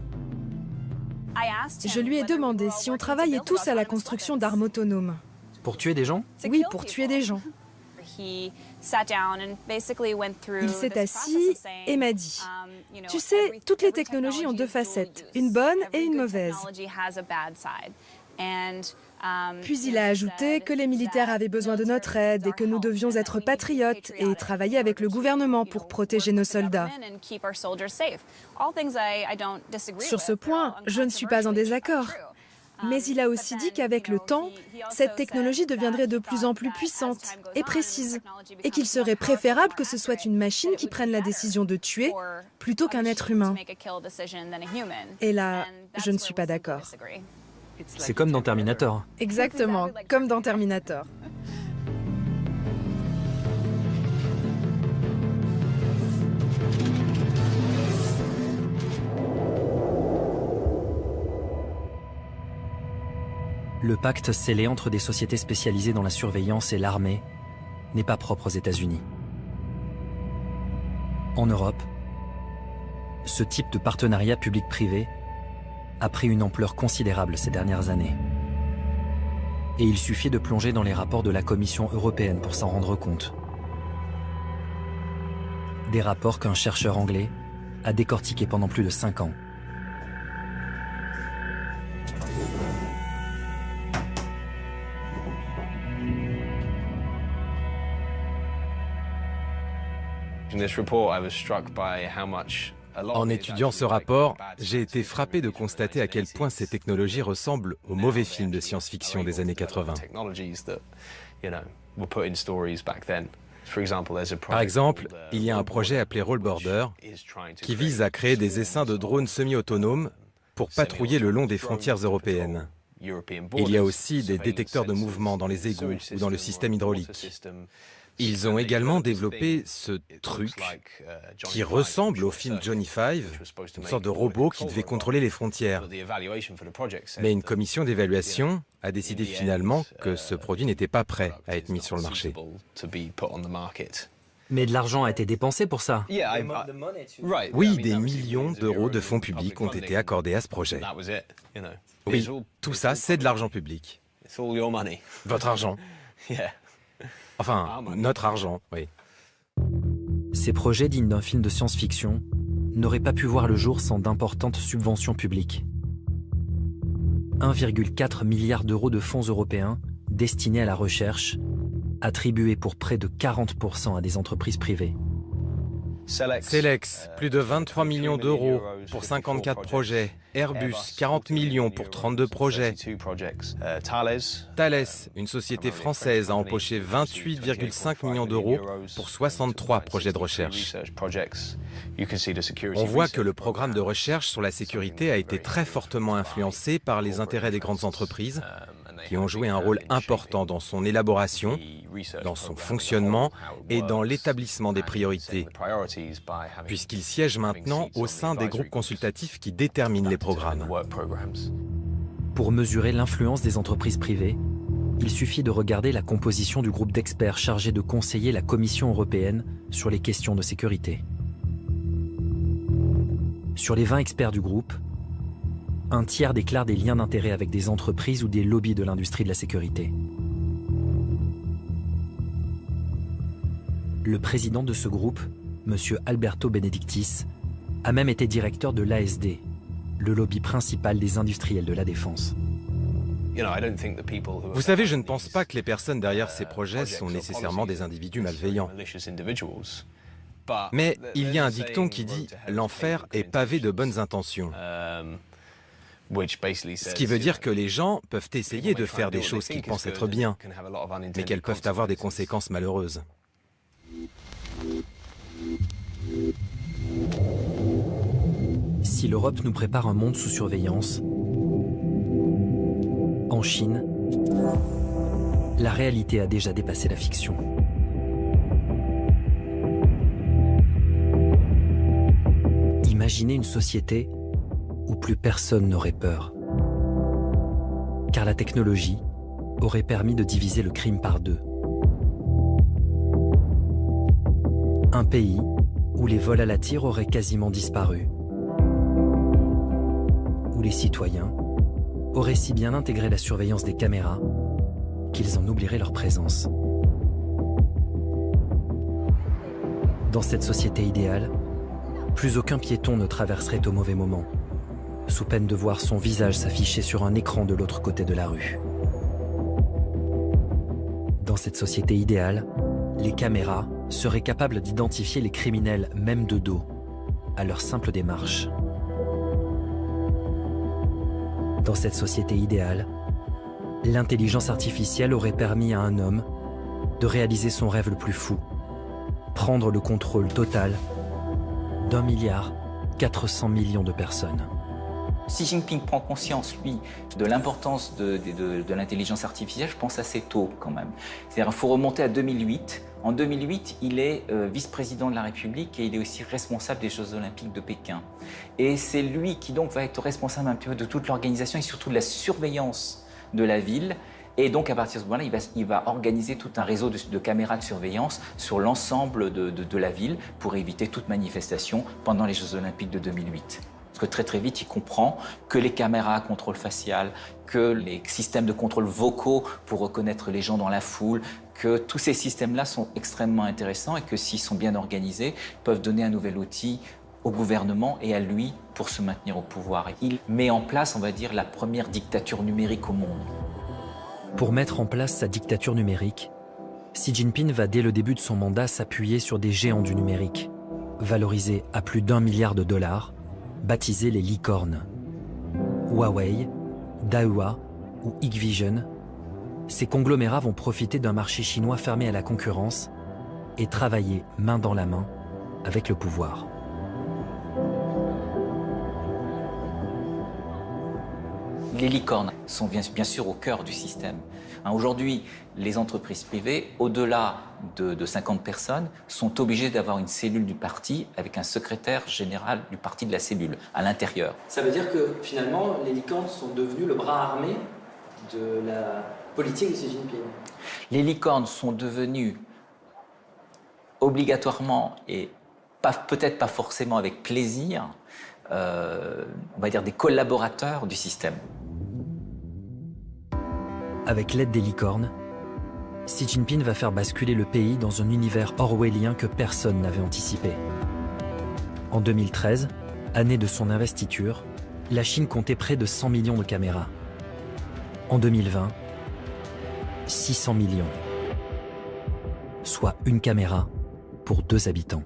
Je lui ai demandé si on travaillait tous à la construction d'armes autonomes. Pour tuer des gens? Oui, pour tuer des gens. Il s'est assis et m'a dit, « Tu sais, toutes les technologies ont 2 facettes, une bonne et une mauvaise. » Puis il a ajouté que les militaires avaient besoin de notre aide et que nous devions être patriotes et travailler avec le gouvernement pour protéger nos soldats. Sur ce point, je ne suis pas en désaccord. Mais il a aussi dit qu'avec le temps, cette technologie deviendrait de plus en plus puissante et précise, et qu'il serait préférable que ce soit une machine qui prenne la décision de tuer plutôt qu'un être humain. Et là, je ne suis pas d'accord. C'est comme dans Terminator. Exactement, comme dans Terminator. Le pacte scellé entre des sociétés spécialisées dans la surveillance et l'armée n'est pas propre aux États-Unis. En Europe, ce type de partenariat public-privé a pris une ampleur considérable ces dernières années. Et il suffit de plonger dans les rapports de la Commission européenne pour s'en rendre compte. Des rapports qu'un chercheur anglais a décortiqués pendant plus de 5 ans. En étudiant ce rapport, j'ai été frappé de constater à quel point ces technologies ressemblent aux mauvais films de science-fiction des années 80. Par exemple, il y a un projet appelé Roll Border qui vise à créer des essaims de drones semi-autonomes pour patrouiller le long des frontières européennes. Il y a aussi des détecteurs de mouvement dans les égouts ou dans le système hydraulique. Ils ont également développé ce truc qui ressemble au film Johnny Five, une sorte de robot qui devait contrôler les frontières. Mais une commission d'évaluation a décidé finalement que ce produit n'était pas prêt à être mis sur le marché. Mais de l'argent a été dépensé pour ça. Oui, des millions d'euros de fonds publics ont été accordés à ce projet. Oui, tout ça, c'est de l'argent public. Votre argent. Enfin, notre argent, oui. Ces projets dignes d'un film de science-fiction n'auraient pas pu voir le jour sans d'importantes subventions publiques. 1,4 milliard d'euros de fonds européens destinés à la recherche, attribués pour près de 40% à des entreprises privées. Celex, plus de 23 millions d'euros pour 54 projets. Airbus, 40 millions pour 32 projets. Thales, une société française, a empoché 28,5 millions d'euros pour 63 projets de recherche. On voit que le programme de recherche sur la sécurité a été très fortement influencé par les intérêts des grandes entreprises qui ont joué un rôle important dans son élaboration, dans son fonctionnement et dans l'établissement des priorités, puisqu'il siège maintenant au sein des groupes consultatifs qui déterminent les programmes. Pour mesurer l'influence des entreprises privées, il suffit de regarder la composition du groupe d'experts chargé de conseiller la Commission européenne sur les questions de sécurité. Sur les 20 experts du groupe, un tiers déclare des liens d'intérêt avec des entreprises ou des lobbies de l'industrie de la sécurité. Le président de ce groupe, M. Alberto Benedictis, a même été directeur de l'ASD, le lobby principal des industriels de la défense. Vous savez, je ne pense pas que les personnes derrière ces projets sont nécessairement des individus malveillants. Mais il y a un dicton qui dit « l'enfer est pavé de bonnes intentions ». Ce qui veut dire que les gens peuvent essayer de faire des choses qu'ils pensent être bien, mais qu'elles peuvent avoir des conséquences malheureuses. Si l'Europe nous prépare un monde sous surveillance, en Chine, la réalité a déjà dépassé la fiction. Imaginez une société où plus personne n'aurait peur. Car la technologie aurait permis de diviser le crime par deux. Un pays où les vols à la tire auraient quasiment disparu. Où les citoyens auraient si bien intégré la surveillance des caméras qu'ils en oublieraient leur présence. Dans cette société idéale, plus aucun piéton ne traverserait au mauvais moment, sous peine de voir son visage s'afficher sur un écran de l'autre côté de la rue. Dans cette société idéale, les caméras seraient capables d'identifier les criminels même de dos, à leur simple démarche. Dans cette société idéale, l'intelligence artificielle aurait permis à un homme de réaliser son rêve le plus fou, prendre le contrôle total d'1,4 milliard de personnes. Xi Jinping prend conscience, lui, de l'importance de l'intelligence artificielle, je pense assez tôt quand même. C'est-à-dire qu'il faut remonter à 2008. En 2008, il est vice-président de la République et il est aussi responsable des Jeux Olympiques de Pékin. Et c'est lui qui donc va être responsable un petit peu de toute l'organisation et surtout de la surveillance de la ville. Et donc à partir de ce moment-là, il va organiser tout un réseau de caméras de surveillance sur l'ensemble de la ville pour éviter toute manifestation pendant les Jeux Olympiques de 2008. Parce que très vite, il comprend que les caméras à contrôle facial, que les systèmes de contrôle vocaux pour reconnaître les gens dans la foule, que tous ces systèmes-là sont extrêmement intéressants et que s'ils sont bien organisés, peuvent donner un nouvel outil au gouvernement et à lui pour se maintenir au pouvoir. Il met en place, on va dire, la première dictature numérique au monde. Pour mettre en place sa dictature numérique, Xi Jinping va dès le début de son mandat s'appuyer sur des géants du numérique, valorisés à plus d'1 milliard de dollars, baptisés les licornes. Huawei, Dahua ou Hikvision, ces conglomérats vont profiter d'un marché chinois fermé à la concurrence et travailler main dans la main avec le pouvoir. Les licornes sont bien sûr au cœur du système. Aujourd'hui, les entreprises privées, au-delà de 50 personnes, sont obligées d'avoir une cellule du parti avec un secrétaire général du parti de la cellule à l'intérieur. Ça veut dire que finalement, les licornes sont devenues le bras armé de la politique de Xi Jinping. Les licornes sont devenues obligatoirement et peut-être pas forcément avec plaisir, on va dire des collaborateurs du système. Avec l'aide des licornes, Xi Jinping va faire basculer le pays dans un univers orwellien que personne n'avait anticipé. En 2013, année de son investiture, la Chine comptait près de 100 millions de caméras. En 2020, 600 millions. Soit une caméra pour 2 habitants.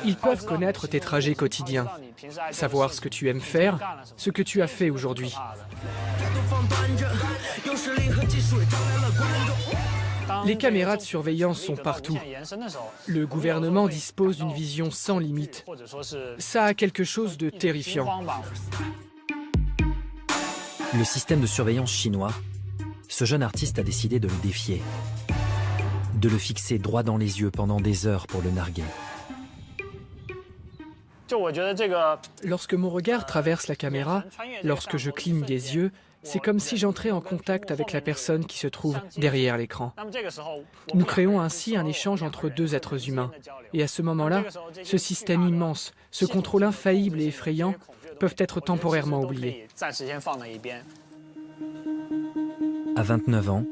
Ils peuvent connaître tes trajets quotidiens, savoir ce que tu aimes faire, ce que tu as fait aujourd'hui. Les caméras de surveillance sont partout. Le gouvernement dispose d'une vision sans limite. Ça a quelque chose de terrifiant. Le système de surveillance chinois, ce jeune artiste a décidé de le défier, de le fixer droit dans les yeux pendant des heures pour le narguer. Lorsque mon regard traverse la caméra, lorsque je cligne des yeux, c'est comme si j'entrais en contact avec la personne qui se trouve derrière l'écran. Nous créons ainsi un échange entre deux êtres humains. Et à ce moment-là, ce système immense, ce contrôle infaillible et effrayant peuvent être temporairement oubliés. À 29 ans,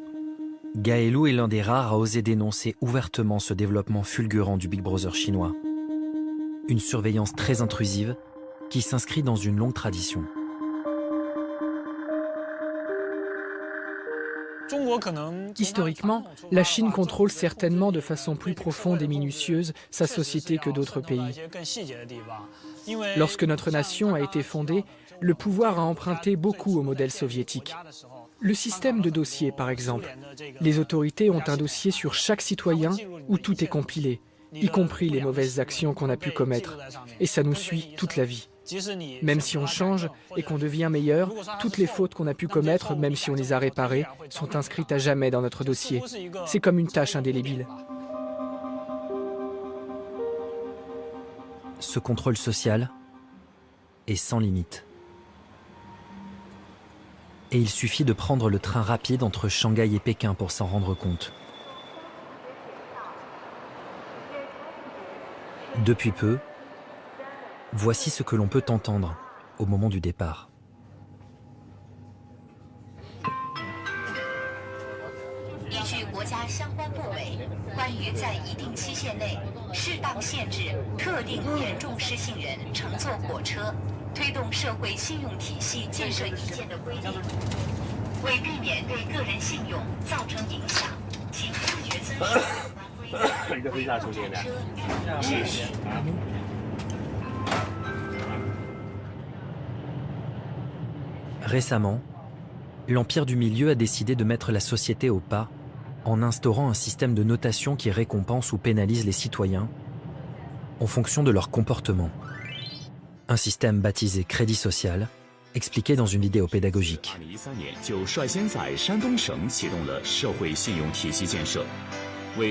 Gaëlou est l'un des rares à oser dénoncer ouvertement ce développement fulgurant du Big Brother chinois. Une surveillance très intrusive qui s'inscrit dans une longue tradition. Historiquement, la Chine contrôle certainement de façon plus profonde et minutieuse sa société que d'autres pays. Lorsque notre nation a été fondée, le pouvoir a emprunté beaucoup au modèle soviétique. Le système de dossier, par exemple. Les autorités ont un dossier sur chaque citoyen où tout est compilé, y compris les mauvaises actions qu'on a pu commettre. Et ça nous suit toute la vie. Même si on change et qu'on devient meilleur, toutes les fautes qu'on a pu commettre, même si on les a réparées, sont inscrites à jamais dans notre dossier. C'est comme une tâche indélébile. Ce contrôle social est sans limite. Et il suffit de prendre le train rapide entre Shanghai et Pékin pour s'en rendre compte. Depuis peu, voici ce que l'on peut entendre au moment du départ. Récemment, l'Empire du Milieu a décidé de mettre la société au pas en instaurant un système de notation qui récompense ou pénalise les citoyens en fonction de leur comportement. Un système baptisé crédit social, expliqué dans une vidéo pédagogique. AAA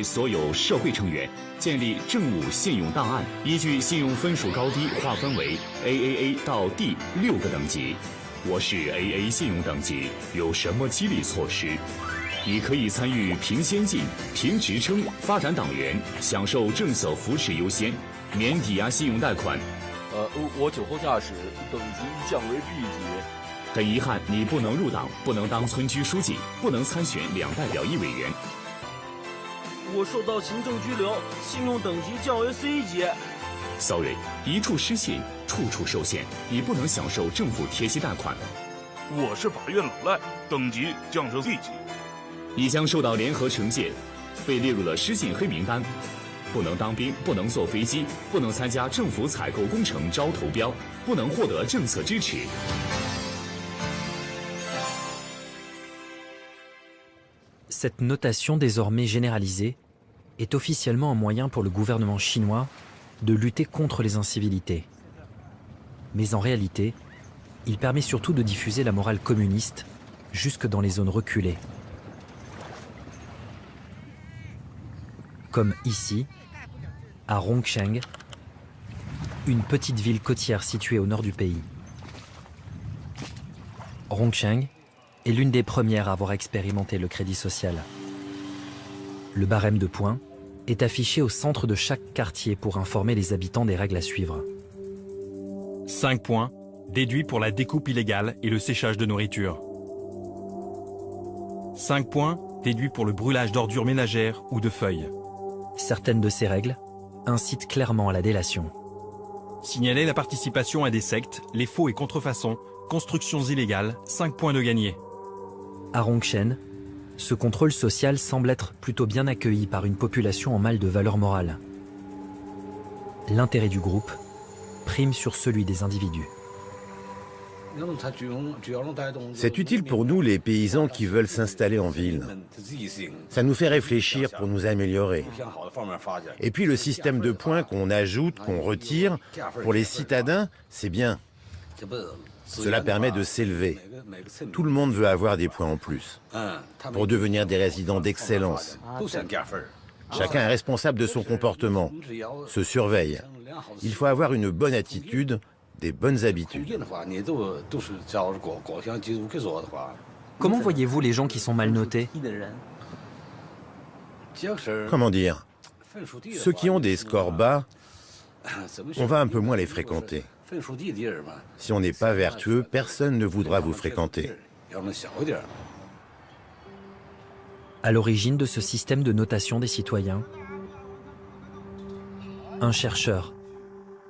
到D 6个等级。我是 AA 信用等级，有什么激励措施？你可以参与评先进、评职称、发展党员，享受政策扶持优先，免抵押信用贷款。我酒后驾驶，等级降为 B 级。很遗憾，你不能入党，不能当村居书记，不能参选2代表1委员。我受到行政拘留，信用等级降为 C 级。Sorry， 一处失信，处处受限，你不能享受政府贴息贷款。我是法院老赖，等级降成 C 级。你将受到联合惩戒，被列入了失信黑名单。不能当兵，不能坐飞机，不能参加政府采购工程招投标，不能获得政策支持。Cette notation désormais généralisée est officiellement un moyen pour le gouvernement chinois de lutter contre les incivilités. Mais en réalité, il permet surtout de diffuser la morale communiste jusque dans les zones reculées. Comme ici, à Rongcheng, une petite ville côtière située au nord du pays. Rongcheng est l'une des premières à avoir expérimenté le crédit social. Le barème de points est affiché au centre de chaque quartier pour informer les habitants des règles à suivre. 5 points, déduits pour la découpe illégale et le séchage de nourriture. 5 points, déduits pour le brûlage d'ordures ménagères ou de feuilles. Certaines de ces règles incitent clairement à la délation. Signaler la participation à des sectes, les faux et contrefaçons, constructions illégales, 5 points de gagné. À Rongchen, ce contrôle social semble être plutôt bien accueilli par une population en mal de valeur morale. L'intérêt du groupe prime sur celui des individus. C'est utile pour nous, les paysans qui veulent s'installer en ville. Ça nous fait réfléchir pour nous améliorer. Et puis le système de points qu'on ajoute, qu'on retire, pour les citadins, c'est bien. Cela permet de s'élever. Tout le monde veut avoir des points en plus, pour devenir des résidents d'excellence. Chacun est responsable de son comportement, se surveille. Il faut avoir une bonne attitude, des bonnes habitudes. Comment voyez-vous les gens qui sont mal notés? Comment dire? Ceux qui ont des scores bas, on va un peu moins les fréquenter. Si on n'est pas vertueux, personne ne voudra vous fréquenter. À l'origine de ce système de notation des citoyens, un chercheur,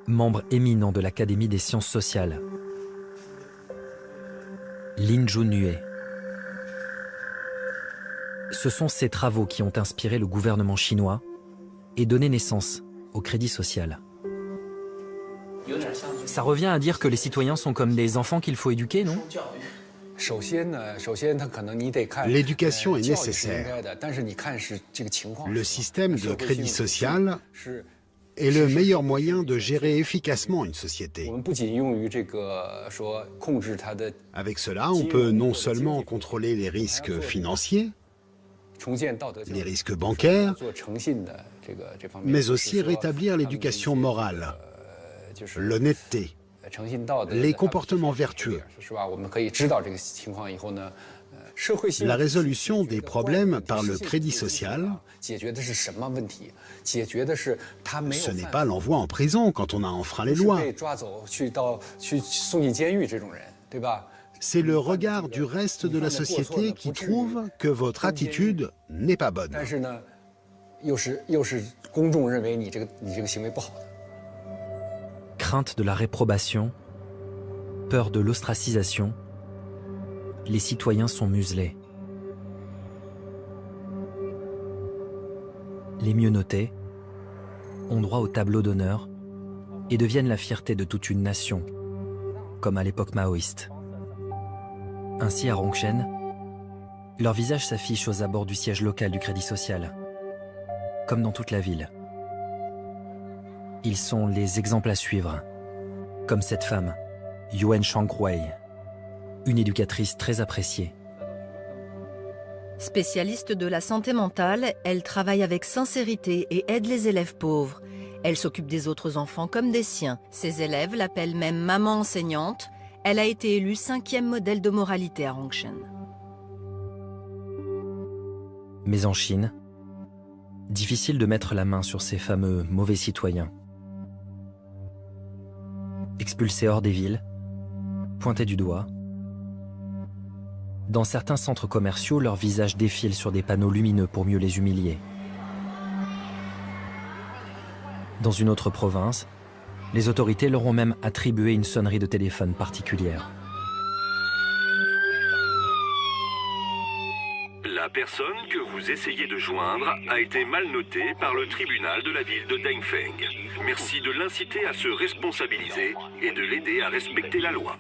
membre éminent de l'Académie des sciences sociales, Lin Junhue. Ce sont ces travaux qui ont inspiré le gouvernement chinois et donné naissance au crédit social. Ça revient à dire que les citoyens sont comme des enfants qu'il faut éduquer, non? L'éducation est nécessaire. Le système de crédit social est le meilleur moyen de gérer efficacement une société. Avec cela, on peut non seulement contrôler les risques financiers, les risques bancaires, mais aussi rétablir l'éducation morale, l'honnêteté, les comportements vertueux. La résolution des problèmes par le crédit social, ce n'est pas l'envoi en prison quand on a enfreint les lois. C'est le regard du reste de la société qui trouve que votre attitude n'est pas bonne. Crainte de la réprobation, peur de l'ostracisation, les citoyens sont muselés. Les mieux notés ont droit au tableau d'honneur et deviennent la fierté de toute une nation, comme à l'époque maoïste. Ainsi, à Rongchen, leur visage s'affiche aux abords du siège local du Crédit Social, comme dans toute la ville. Ils sont les exemples à suivre, comme cette femme, Yuan Shangwei, une éducatrice très appréciée. Spécialiste de la santé mentale, elle travaille avec sincérité et aide les élèves pauvres. Elle s'occupe des autres enfants comme des siens. Ses élèves l'appellent même maman enseignante. Elle a été élue 5e modèle de moralité à Rongchen. Mais en Chine, difficile de mettre la main sur ces fameux mauvais citoyens. Expulsés hors des villes, pointés du doigt. Dans certains centres commerciaux, leurs visages défilent sur des panneaux lumineux pour mieux les humilier. Dans une autre province, les autorités leur ont même attribué une sonnerie de téléphone particulière. La personne que vous essayez de joindre a été mal notée par le tribunal de la ville de Dengfeng. Merci de l'inciter à se responsabiliser et de l'aider à respecter la loi.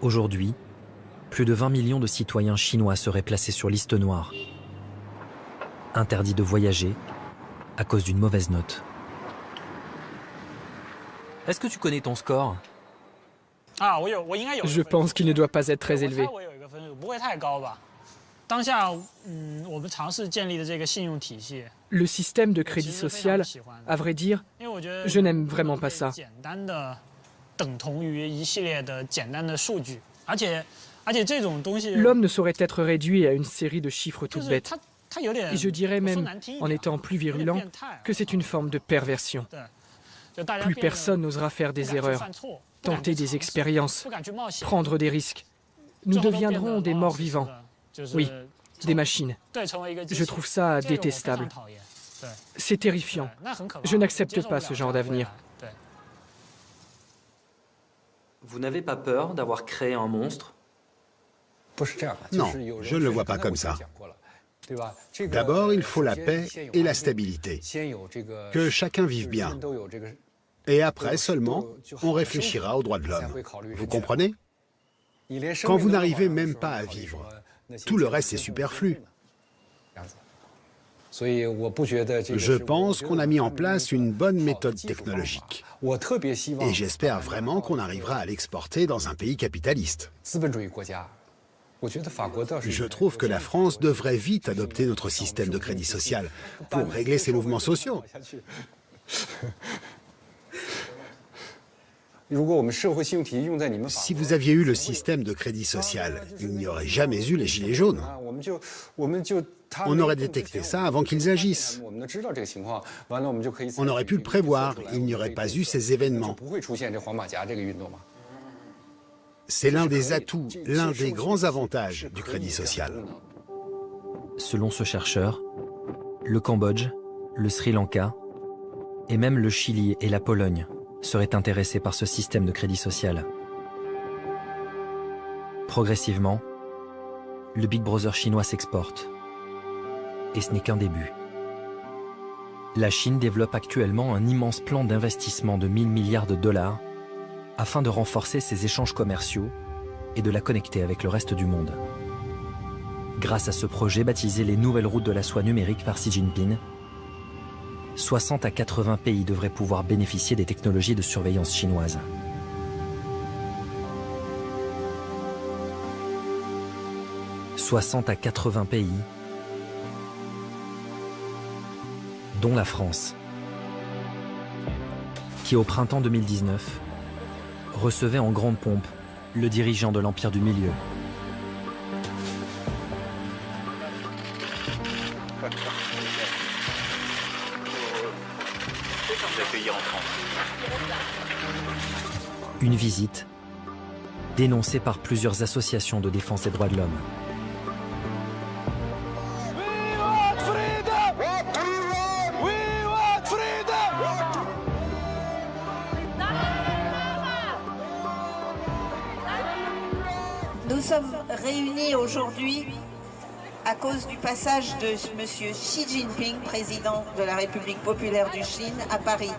Aujourd'hui, plus de 20 millions de citoyens chinois seraient placés sur liste noire. Interdits de voyager à cause d'une mauvaise note. Est-ce que tu connais ton score? Je pense qu'il ne doit pas être très élevé. Le système de crédit social, à vrai dire, je n'aime vraiment pas ça. L'homme ne saurait être réduit à une série de chiffres toutes bêtes. Et je dirais même, en étant plus virulent, que c'est une forme de perversion. Plus personne n'osera faire des erreurs, tenter des expériences, prendre des risques. Nous deviendrons des morts vivants. Oui, des machines. Je trouve ça détestable. C'est terrifiant. Je n'accepte pas ce genre d'avenir. Vous n'avez pas peur d'avoir créé un monstre? Non, je ne le vois pas comme ça. D'abord, il faut la paix et la stabilité, que chacun vive bien. Et après seulement, on réfléchira aux droits de l'homme. Vous comprenez? Quand vous n'arrivez même pas à vivre, tout le reste est superflu. Je pense qu'on a mis en place une bonne méthode technologique. Et j'espère vraiment qu'on arrivera à l'exporter dans un pays capitaliste. Je trouve que la France devrait vite adopter notre système de crédit social pour régler ses mouvements sociaux. Si vous aviez eu le système de crédit social, il n'y aurait jamais eu les gilets jaunes. On aurait détecté ça avant qu'ils agissent. On aurait pu le prévoir, il n'y aurait pas eu ces événements. C'est l'un des atouts, l'un des grands avantages du crédit social. Selon ce chercheur, le Cambodge, le Sri Lanka et même le Chili et la Pologne seraient intéressés par ce système de crédit social. Progressivement, le Big Brother chinois s'exporte. Et ce n'est qu'un début. La Chine développe actuellement un immense plan d'investissement de 1000 milliards de dollars afin de renforcer ses échanges commerciaux et de la connecter avec le reste du monde. Grâce à ce projet baptisé les Nouvelles Routes de la Soie numérique par Xi Jinping, 60 à 80 pays devraient pouvoir bénéficier des technologies de surveillance chinoises. « 60 à 80 pays, dont la France, qui au printemps 2019 recevait en grande pompe le dirigeant de l'Empire du Milieu. Une visite dénoncée par plusieurs associations de défense des droits de l'homme. Nous sommes réunis aujourd'hui à cause du passage de M. Xi Jinping, président de la République populaire du Chine, à Paris.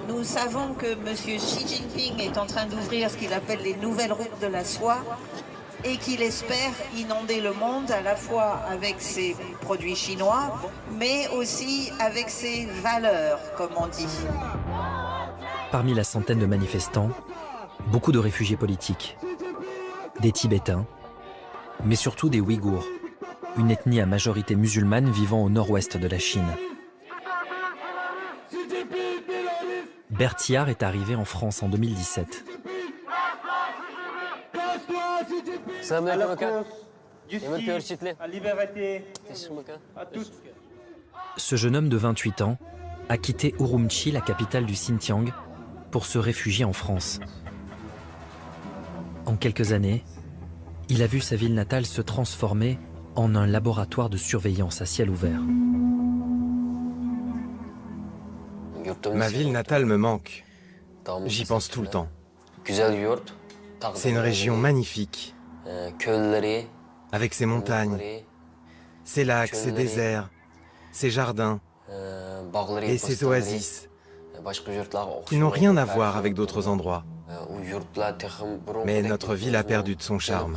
Nous savons que M. Xi Jinping est en train d'ouvrir ce qu'il appelle les nouvelles routes de la soie et qu'il espère inonder le monde à la fois avec ses produits chinois, mais aussi avec ses valeurs, comme on dit. Parmi la centaine de manifestants, beaucoup de réfugiés politiques, des Tibétains, mais surtout des Ouïghours, une ethnie à majorité musulmane vivant au nord-ouest de la Chine. Berthiard est arrivé en France en 2017. Ce jeune homme de 28 ans a quitté Urumqi, la capitale du Xinjiang, pour se réfugier en France. En quelques années, il a vu sa ville natale se transformer en un laboratoire de surveillance à ciel ouvert. Ma ville natale me manque. J'y pense tout le temps. C'est une région magnifique, avec ses montagnes, ses lacs, ses déserts, ses jardins et ses oasis, qui n'ont rien à voir avec d'autres endroits. Mais notre ville a perdu de son charme.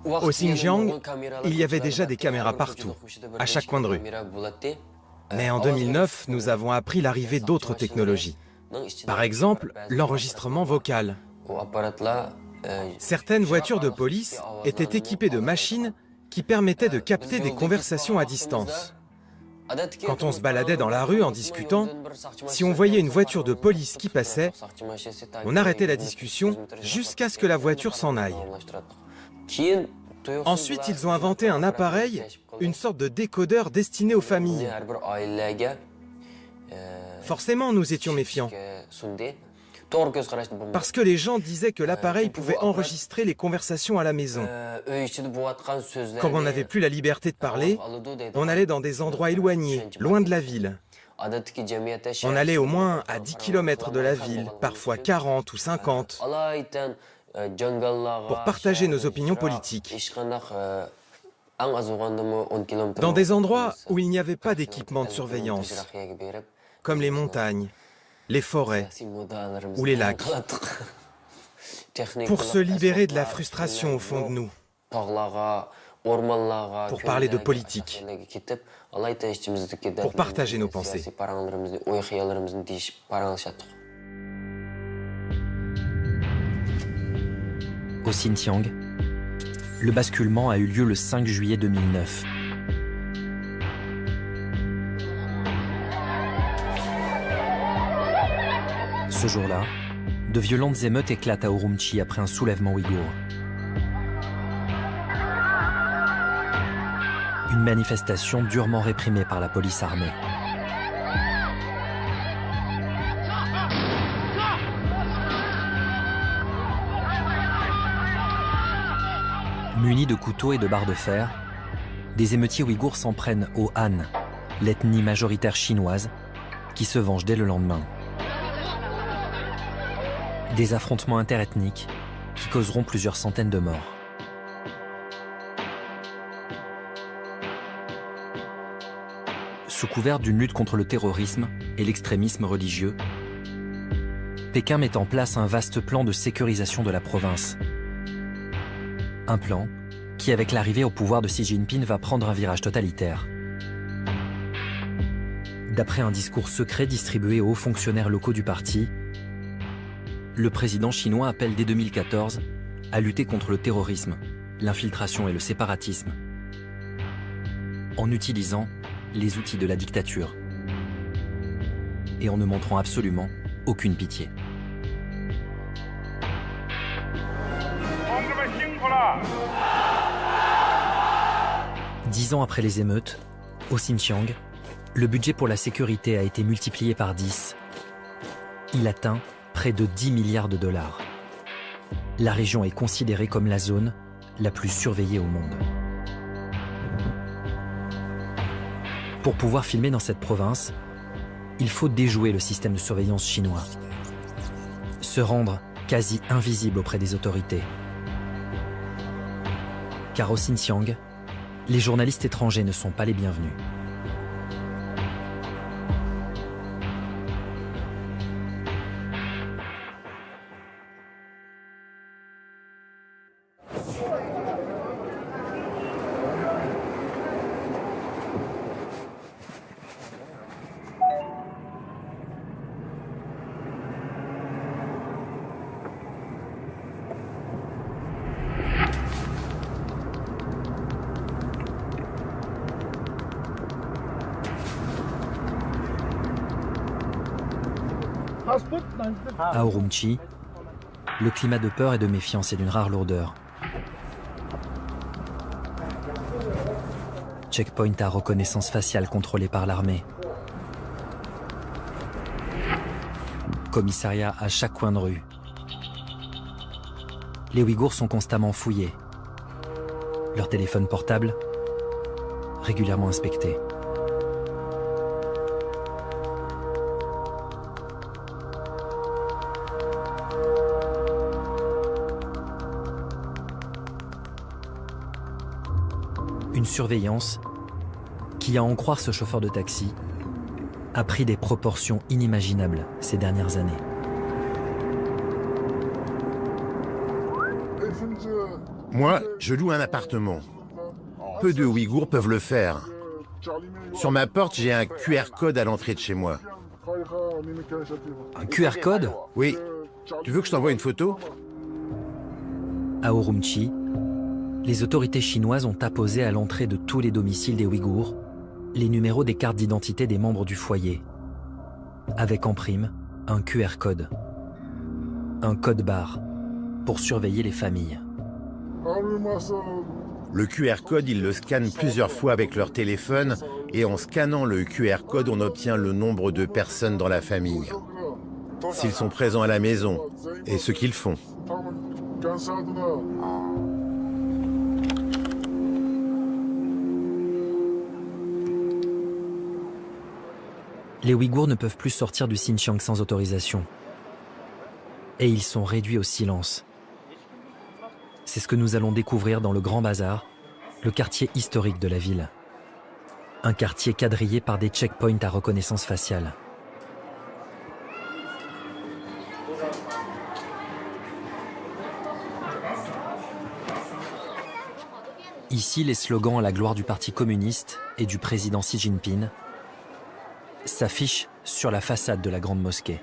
Au Xinjiang, il y avait déjà des caméras partout, à chaque coin de rue. Mais en 2009, nous avons appris l'arrivée d'autres technologies. Par exemple, l'enregistrement vocal. Certaines voitures de police étaient équipées de machines qui permettaient de capter des conversations à distance. Quand on se baladait dans la rue en discutant, si on voyait une voiture de police qui passait, on arrêtait la discussion jusqu'à ce que la voiture s'en aille. Ensuite, ils ont inventé un appareil, une sorte de décodeur destiné aux familles. Forcément, nous étions méfiants. Parce que les gens disaient que l'appareil pouvait enregistrer les conversations à la maison. Comme on n'avait plus la liberté de parler, on allait dans des endroits éloignés, loin de la ville. On allait au moins à 10 km de la ville, parfois 40 ou 50, pour partager nos opinions politiques. Dans des endroits où il n'y avait pas d'équipement de surveillance, comme les montagnes, les forêts ou les lacs, pour se libérer de la frustration au fond de nous, pour parler de politique, pour partager nos pensées. Au Xinjiang, le basculement a eu lieu le 5 juillet 2009. Ce jour-là, de violentes émeutes éclatent à Urumqi après un soulèvement ouïghour. Une manifestation durement réprimée par la police armée. Munis de couteaux et de barres de fer, des émeutiers ouïghours s'en prennent aux Han, l'ethnie majoritaire chinoise, qui se venge dès le lendemain. Des affrontements interethniques qui causeront plusieurs centaines de morts. Sous couvert d'une lutte contre le terrorisme et l'extrémisme religieux, Pékin met en place un vaste plan de sécurisation de la province. Un plan qui, avec l'arrivée au pouvoir de Xi Jinping, va prendre un virage totalitaire. D'après un discours secret distribué aux hauts fonctionnaires locaux du parti, le président chinois appelle dès 2014 à lutter contre le terrorisme, l'infiltration et le séparatisme, en utilisant les outils de la dictature et en ne montrant absolument aucune pitié. 10 ans après les émeutes, au Xinjiang, le budget pour la sécurité a été multiplié par 10. Il atteint près de 10 milliards de dollars. La région est considérée comme la zone la plus surveillée au monde. Pour pouvoir filmer dans cette province, il faut déjouer le système de surveillance chinois. Se rendre quasi invisible auprès des autorités. Car au Xinjiang, les journalistes étrangers ne sont pas les bienvenus. À Urumqi, le climat de peur et de méfiance est d'une rare lourdeur. Checkpoint à reconnaissance faciale contrôlé par l'armée. Commissariat à chaque coin de rue. Les Ouïghours sont constamment fouillés. Leurs téléphones portables régulièrement inspectés. Une surveillance qui, à en croire ce chauffeur de taxi, a pris des proportions inimaginables ces dernières années. Moi, je loue un appartement. Peu de Ouïghours peuvent le faire. Sur ma porte, j'ai un QR code à l'entrée de chez moi. Un QR code? Oui. Tu veux que je t'envoie une photo? À Urumqi, les autorités chinoises ont apposé à l'entrée de tous les domiciles des Ouïghours les numéros des cartes d'identité des membres du foyer, avec en prime un QR code, un code barre pour surveiller les familles. Le QR code, ils le scannent plusieurs fois avec leur téléphone et en scannant le QR code, on obtient le nombre de personnes dans la famille, s'ils sont présents à la maison et ce qu'ils font. Les Ouïghours ne peuvent plus sortir du Xinjiang sans autorisation. Et ils sont réduits au silence. C'est ce que nous allons découvrir dans le Grand Bazar, le quartier historique de la ville. Un quartier quadrillé par des checkpoints à reconnaissance faciale. Ici, les slogans à la gloire du Parti communiste et du président Xi Jinping s'affichent sur la façade de la grande mosquée.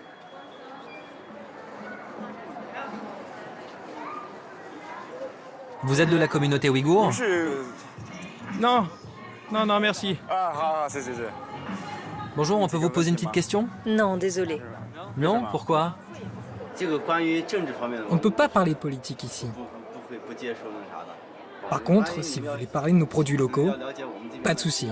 Vous êtes de la communauté ouïghour? Non, non, merci. Bonjour, on peut vous poser une petite question? Non, désolé. Non, pourquoi? On ne peut pas parler politique ici. Par contre, si vous voulez parler de nos produits locaux, pas de souci.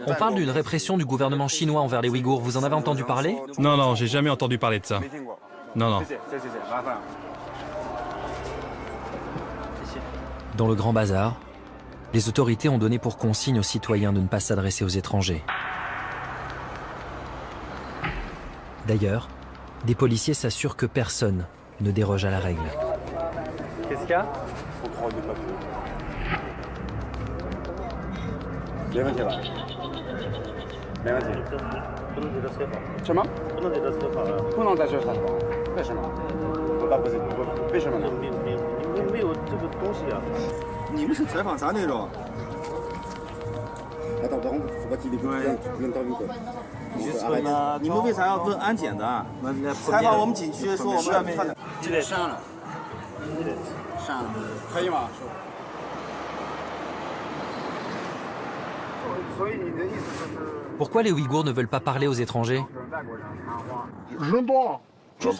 On parle d'une répression du gouvernement chinois envers les Ouïghours. Vous en avez entendu parler? Non, j'ai jamais entendu parler de ça. Non. Dans le Grand Bazar, les autorités ont donné pour consigne aux citoyens de ne pas s'adresser aux étrangers. D'ailleurs, des policiers s'assurent que personne ne déroge à la règle. Qu'est-ce qu'il y a? Pourquoi les Ouïghours ne veulent pas parler aux étrangers?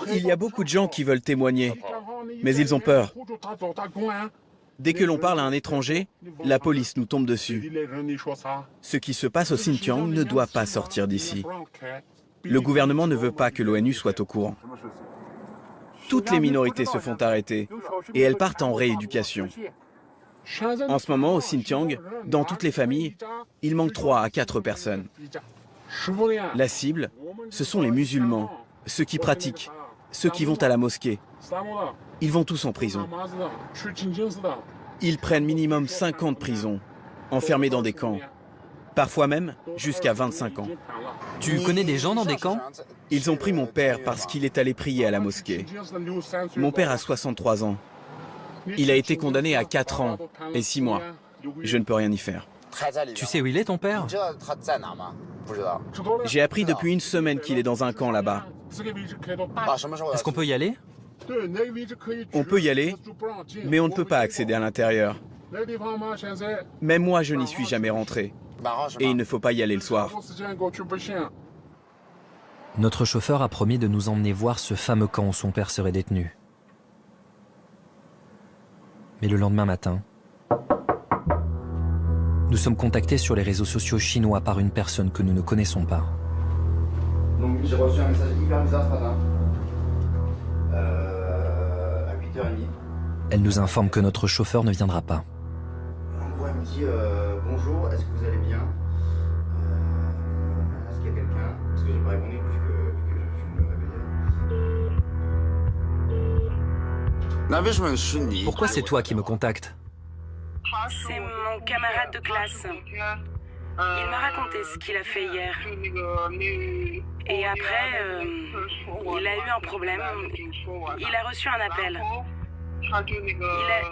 Il y a beaucoup de gens qui veulent témoigner, mais ils ont peur. Dès que l'on parle à un étranger, la police nous tombe dessus. Ce qui se passe au Xinjiang ne doit pas sortir d'ici. Le gouvernement ne veut pas que l'ONU soit au courant. Toutes les minorités se font arrêter et elles partent en rééducation. En ce moment, au Xinjiang, dans toutes les familles, il manque 3 à 4 personnes. La cible, ce sont les musulmans, ceux qui pratiquent, ceux qui vont à la mosquée. Ils vont tous en prison. Ils prennent minimum 5 ans de prison, enfermés dans des camps. Parfois même jusqu'à 25 ans. Tu connais des gens dans des camps? Ils ont pris mon père parce qu'il est allé prier à la mosquée. Mon père a 63 ans. Il a été condamné à 4 ans et 6 mois. Je ne peux rien y faire. Tu sais où il est, ton père? J'ai appris depuis une semaine qu'il est dans un camp là-bas. Est-ce qu'on peut y aller? On peut y aller, mais on ne peut pas accéder à l'intérieur. Même moi, je n'y suis jamais rentré. Et il ne faut pas y aller le soir. Notre chauffeur a promis de nous emmener voir ce fameux camp où son père serait détenu. Mais le lendemain matin, nous sommes contactés sur les réseaux sociaux chinois par une personne que nous ne connaissons pas. Donc j'ai reçu un message hyper bizarre ce matin. À 8h30. Elle nous informe que notre chauffeur ne viendra pas. En gros, elle me dit bonjour, est-ce que vous allez bien? Est-ce qu'il y a quelqu'un? Parce que j'ai pas répondu puisque je me réveillais. Pourquoi c'est toi qui me contactes? C'est mon camarade de classe. Il m'a raconté ce qu'il a fait hier. Et après, il a eu un problème. Il a reçu un appel.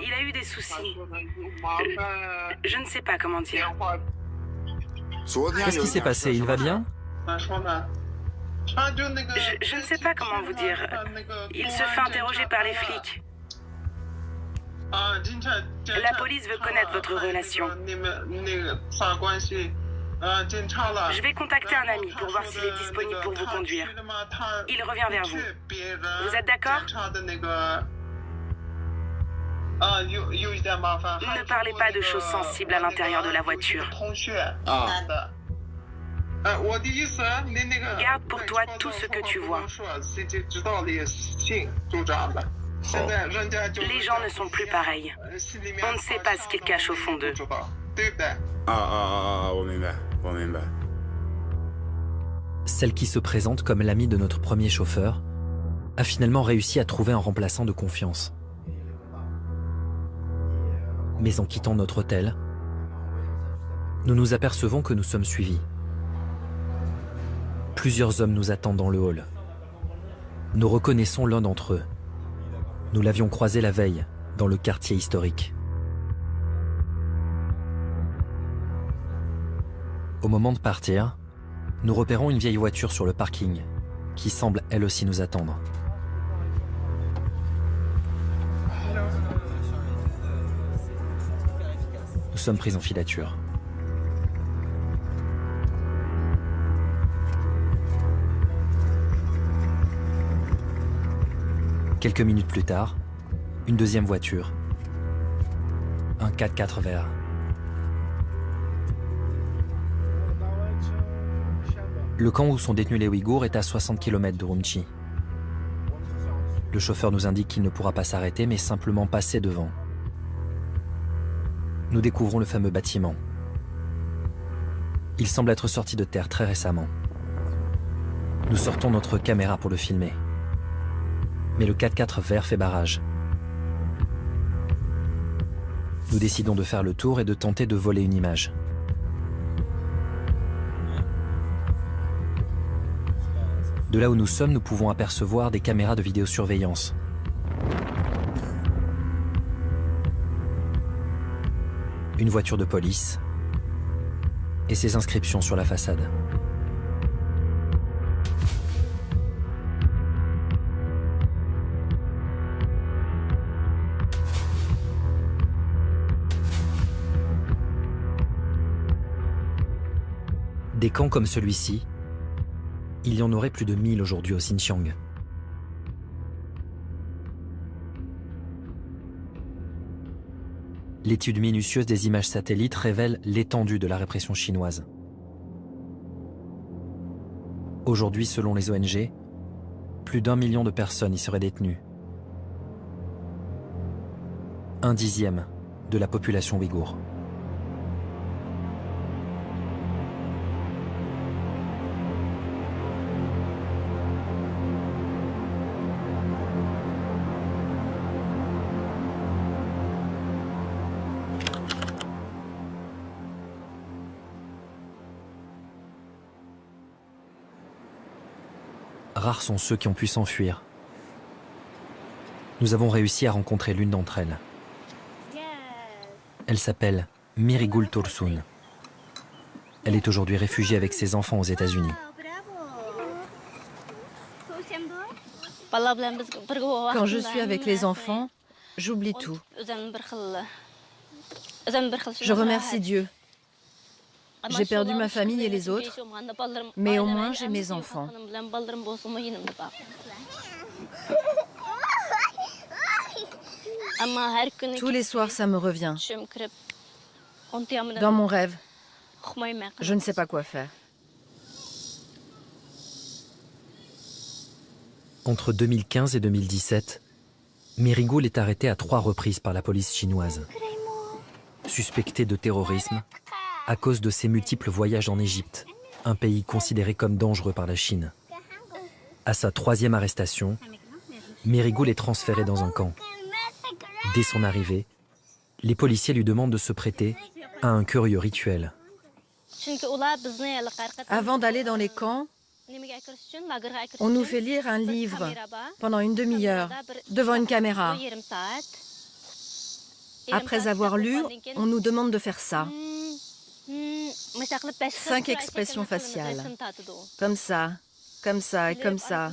Il a eu des soucis. Je ne sais pas comment dire. Qu'est-ce qui s'est passé? Il va bien? Je ne sais pas comment vous dire. Il se fait interroger par les flics. La police veut connaître votre relation. Je vais contacter un ami pour voir s'il est disponible pour vous conduire. Il revient vers vous. Vous êtes d'accord? Ne parlez pas de choses sensibles à l'intérieur de la voiture. Garde pour toi tout ce que tu vois. Les gens ne sont plus pareils. On ne sait pas ce qu'ils cachent au fond d'eux. Celle qui se présente comme l'amie de notre premier chauffeur a finalement réussi à trouver un remplaçant de confiance. Mais en quittant notre hôtel, nous nous apercevons que nous sommes suivis. Plusieurs hommes nous attendent dans le hall. Nous reconnaissons l'un d'entre eux. Nous l'avions croisé la veille dans le quartier historique. Au moment de partir, nous repérons une vieille voiture sur le parking qui semble elle aussi nous attendre. Nous sommes pris en filature. Quelques minutes plus tard, une deuxième voiture, un 4x4 vert. Le camp où sont détenus les Ouïghours est à 60 km d'Urumqi. Le chauffeur nous indique qu'il ne pourra pas s'arrêter, mais simplement passer devant. Nous découvrons le fameux bâtiment. Il semble être sorti de terre très récemment. Nous sortons notre caméra pour le filmer. Mais le 4x4 vert fait barrage. Nous décidons de faire le tour et de tenter de voler une image. De là où nous sommes, nous pouvons apercevoir des caméras de vidéosurveillance. Une voiture de police et ses inscriptions sur la façade. Des camps comme celui-ci, il y en aurait plus de 1000 aujourd'hui au Xinjiang. L'étude minutieuse des images satellites révèle l'étendue de la répression chinoise. Aujourd'hui, selon les ONG, plus d'1 million de personnes y seraient détenues. 1/10 de la population ouïghour. Rares sont ceux qui ont pu s'enfuir. Nous avons réussi à rencontrer l'une d'entre elles. Elle s'appelle Mirigul Tursun. Elle est aujourd'hui réfugiée avec ses enfants aux États-Unis. Quand je suis avec les enfants, j'oublie tout. Je remercie Dieu. J'ai perdu ma famille et les autres, mais au moins j'ai mes enfants. Tous les soirs, ça me revient. Dans mon rêve, je ne sais pas quoi faire. Entre 2015 et 2017, Mirigul est arrêtée à 3 reprises par la police chinoise. Suspectée de terrorisme, à cause de ses multiples voyages en Égypte, un pays considéré comme dangereux par la Chine. À sa 3e arrestation, Mirigul est transférée dans un camp. Dès son arrivée, les policiers lui demandent de se prêter à un curieux rituel. Avant d'aller dans les camps, on nous fait lire un livre pendant une demi-heure devant une caméra. Après avoir lu, on nous demande de faire ça. 5 expressions faciales. Comme ça, comme ça et comme ça.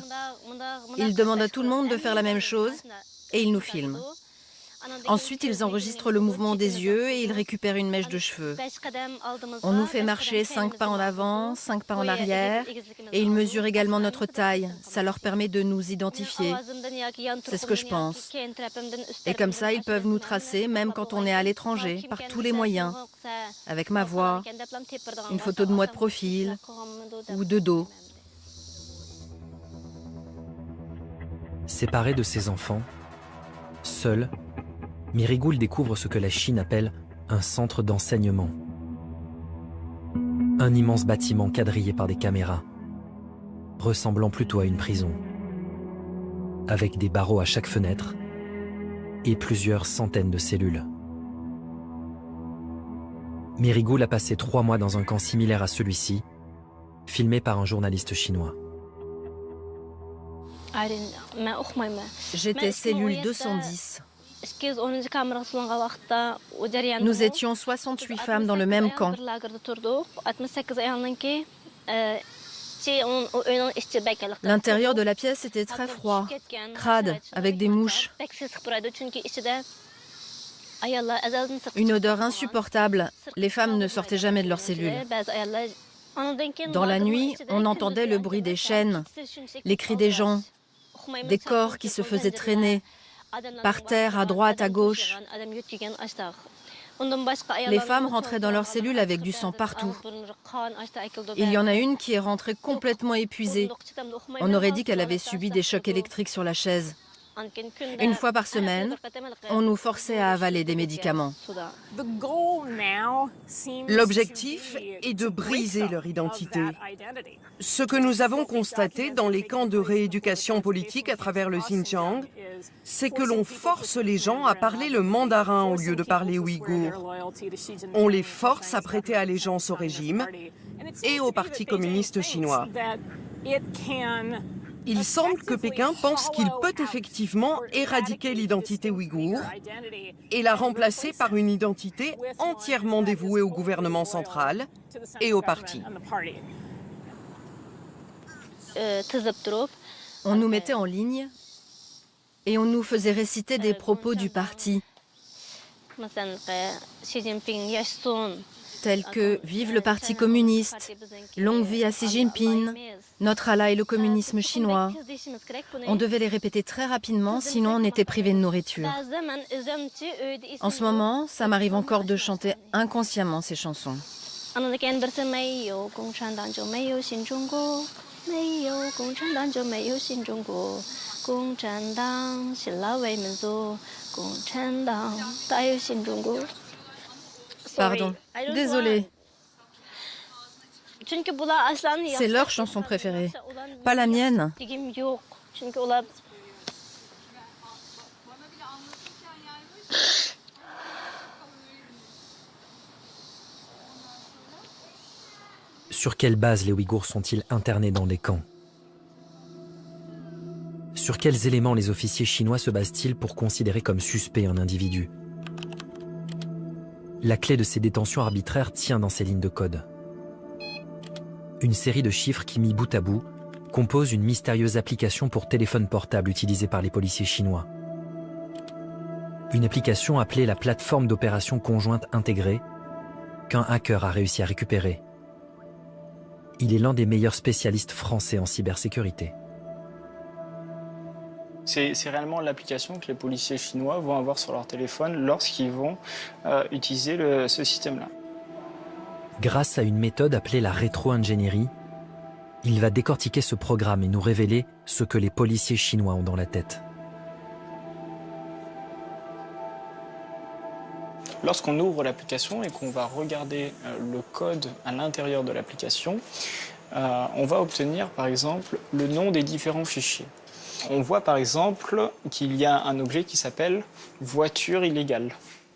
Ils demandent à tout le monde de faire la même chose et ils nous filment. Ensuite, ils enregistrent le mouvement des yeux et ils récupèrent une mèche de cheveux. On nous fait marcher 5 pas en avant, 5 pas en arrière et ils mesurent également notre taille. Ça leur permet de nous identifier. C'est ce que je pense. Et comme ça, ils peuvent nous tracer même quand on est à l'étranger, par tous les moyens. Avec ma voix, une photo de moi de profil ou de dos. Séparée de ses enfants, seule, Mirigul découvre ce que la Chine appelle un centre d'enseignement. Un immense bâtiment quadrillé par des caméras, ressemblant plutôt à une prison, avec des barreaux à chaque fenêtre et plusieurs centaines de cellules. Merigoul a passé 3 mois dans un camp similaire à celui-ci, filmé par un journaliste chinois. J'étais cellule 210. Nous étions 68 femmes dans le même camp. L'intérieur de la pièce était très froid, crade, avec des mouches. Une odeur insupportable. Les femmes ne sortaient jamais de leur cellule. Dans la nuit, on entendait le bruit des chaînes, les cris des gens, des corps qui se faisaient traîner, par terre, à droite, à gauche. Les femmes rentraient dans leur cellule avec du sang partout. Il y en a une qui est rentrée complètement épuisée. On aurait dit qu'elle avait subi des chocs électriques sur la chaise. Une fois par semaine, on nous forçait à avaler des médicaments. L'objectif est de briser leur identité. Ce que nous avons constaté dans les camps de rééducation politique à travers le Xinjiang, c'est que l'on force les gens à parler le mandarin au lieu de parler ouïghour. On les force à prêter allégeance au régime et au Parti communiste chinois. Il semble que Pékin pense qu'il peut effectivement éradiquer l'identité ouïghour et la remplacer par une identité entièrement dévouée au gouvernement central et au parti. On nous mettait en ligne et on nous faisait réciter des propos du parti, tels que « Vive le Parti communiste »,« Longue vie à Xi Jinping »,« Notre Allah et le communisme chinois ». On devait les répéter très rapidement, sinon on était privé de nourriture. En ce moment, ça m'arrive encore de chanter inconsciemment ces chansons. Pardon, désolée. C'est leur chanson préférée, pas la mienne. Sur quelle base les Ouïghours sont-ils internés dans des camps? Sur quels éléments les officiers chinois se basent-ils pour considérer comme suspect un individu? La clé de ces détentions arbitraires tient dans ces lignes de code. Une série de chiffres qui, mis bout à bout, composent une mystérieuse application pour téléphone portable utilisée par les policiers chinois. Une application appelée la plateforme d'opération conjointe intégrée, qu'un hacker a réussi à récupérer. Il est l'un des meilleurs spécialistes français en cybersécurité. C'est réellement l'application que les policiers chinois vont avoir sur leur téléphone lorsqu'ils vont utiliser ce système-là. Grâce à une méthode appelée la rétro-ingénierie, il va décortiquer ce programme et nous révéler ce que les policiers chinois ont dans la tête. Lorsqu'on ouvre l'application et qu'on va regarder le code à l'intérieur de l'application, on va obtenir par exemple le nom des différents fichiers. On voit par exemple qu'il y a un objet qui s'appelle « voiture illégale »,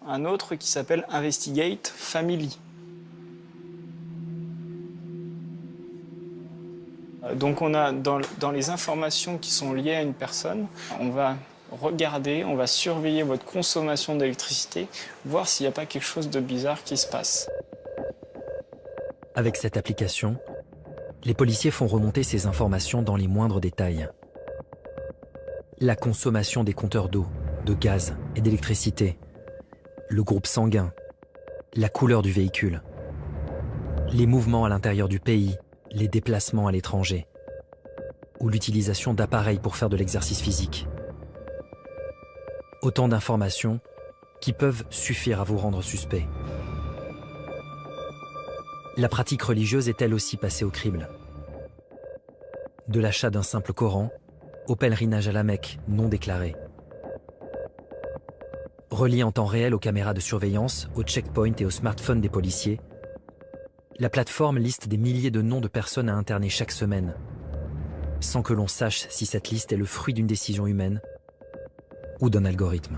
un autre qui s'appelle « Investigate Family ». Donc on a dans les informations qui sont liées à une personne, on va regarder, on va surveiller votre consommation d'électricité, voir s'il n'y a pas quelque chose de bizarre qui se passe. Avec cette application, les policiers font remonter ces informations dans les moindres détails. La consommation des compteurs d'eau, de gaz et d'électricité, le groupe sanguin, la couleur du véhicule, les mouvements à l'intérieur du pays, les déplacements à l'étranger, ou l'utilisation d'appareils pour faire de l'exercice physique. Autant d'informations qui peuvent suffire à vous rendre suspect. La pratique religieuse est elle aussi passée au crible. De l'achat d'un simple Coran au pèlerinage à la Mecque non déclaré. Relié en temps réel aux caméras de surveillance, aux checkpoints et aux smartphones des policiers, La plateforme liste des milliers de noms de personnes à interner chaque semaine, sans que l'on sache si cette liste est le fruit d'une décision humaine ou d'un algorithme.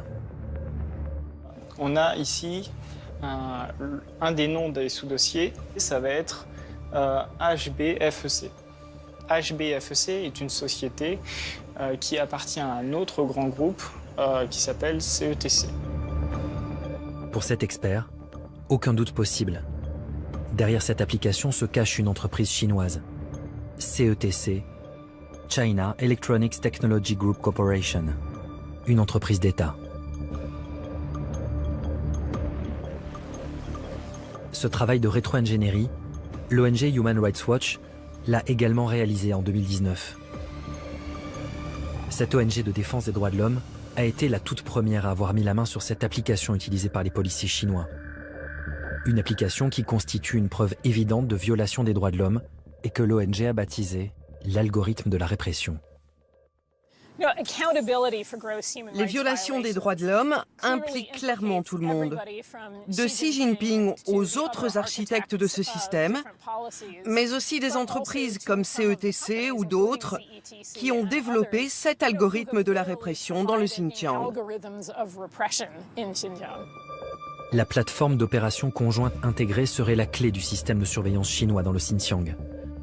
On a ici un des noms des sous-dossiers, ça va être HBFEC. HBFEC est une société qui appartient à un autre grand groupe qui s'appelle CETC. Pour cet expert, aucun doute possible. Derrière cette application se cache une entreprise chinoise, CETC, China Electronics Technology Group Corporation, une entreprise d'État. Ce travail de rétro-ingénierie, l'ONG Human Rights Watch l'a également réalisé en 2019. Cette ONG de défense des droits de l'homme a été la toute première à avoir mis la main sur cette application utilisée par les policiers chinois. Une application qui constitue une preuve évidente de violation des droits de l'homme et que l'ONG a baptisé l'algorithme de la répression. Les violations des droits de l'homme impliquent clairement tout le monde, de Xi Jinping aux autres architectes de ce système, mais aussi des entreprises comme CETC ou d'autres qui ont développé cet algorithme de la répression dans le Xinjiang. La plateforme d'opération conjointe intégrée serait la clé du système de surveillance chinois dans le Xinjiang.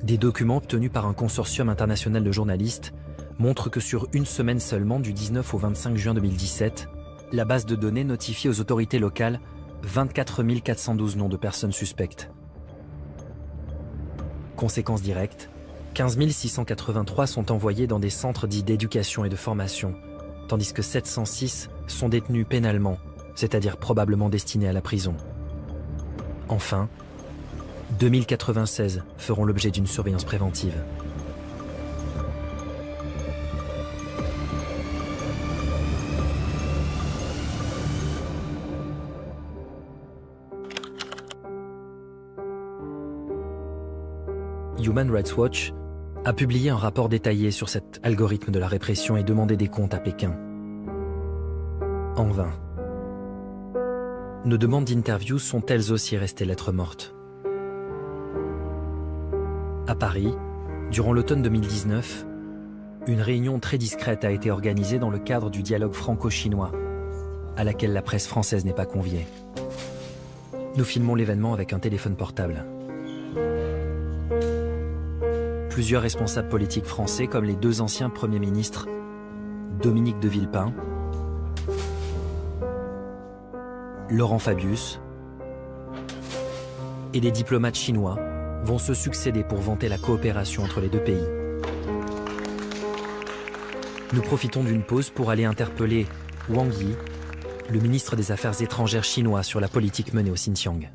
Des documents obtenus par un consortium international de journalistes montrent que sur une semaine seulement, du 19 au 25 juin 2017, la base de données notifie aux autorités locales 24 412 noms de personnes suspectes. Conséquence directe, 15 683 sont envoyés dans des centres dits d'éducation et de formation, tandis que 706 sont détenus pénalement, c'est-à-dire probablement destinés à la prison. Enfin, 2096 feront l'objet d'une surveillance préventive. Human Rights Watch a publié un rapport détaillé sur cet algorithme de la répression et demandé des comptes à Pékin. En vain. Nos demandes d'interview sont elles aussi restées lettres mortes. À Paris, durant l'automne 2019, une réunion très discrète a été organisée dans le cadre du dialogue franco-chinois, à laquelle la presse française n'est pas conviée. Nous filmons l'événement avec un téléphone portable. Plusieurs responsables politiques français, comme les deux anciens premiers ministres, Dominique de Villepin, Laurent Fabius, et des diplomates chinois vont se succéder pour vanter la coopération entre les deux pays. Nous profitons d'une pause pour aller interpeller Wang Yi, le ministre des Affaires étrangères chinois, sur la politique menée au Xinjiang.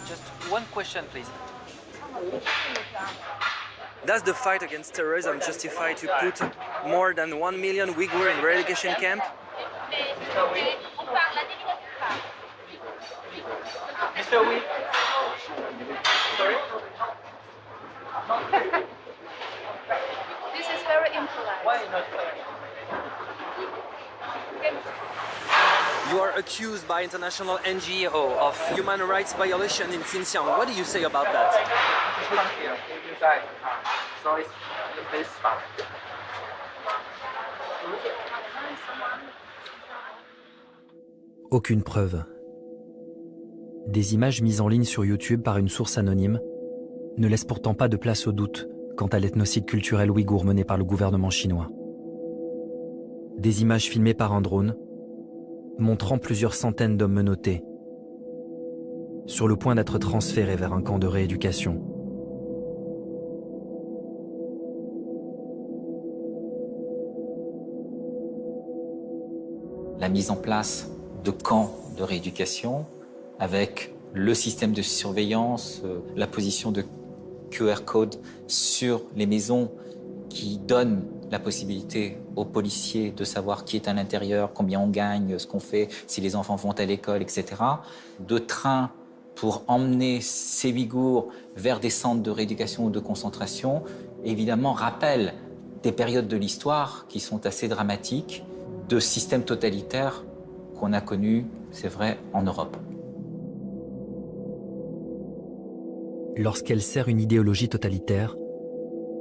Just one question, please. Does the fight against terrorism justify to put more than 1 million Uyghur in relegation camp? Mr. Wee. Sorry? This is very impolite. Why not fair? You are accused by international NGO of human rights violation in Xinjiang. What do you say about that? Aucune preuve. Des images mises en ligne sur YouTube par une source anonyme ne laissent pourtant pas de place au doute quant à l'ethnocide culturel ouïghour mené par le gouvernement chinois. Des images filmées par un drone montrant plusieurs centaines d'hommes menottés, sur le point d'être transférés vers un camp de rééducation. La mise en place de camps de rééducation avec le système de surveillance, la position de QR code sur les maisons qui donne la possibilité aux policiers de savoir qui est à l'intérieur, combien on gagne, ce qu'on fait, si les enfants vont à l'école, etc. De trains pour emmener ces Ouïghours vers des centres de rééducation ou de concentration, évidemment, rappellent des périodes de l'histoire qui sont assez dramatiques, de systèmes totalitaires qu'on a connus, c'est vrai, en Europe. lorsqu'elle sert une idéologie totalitaire,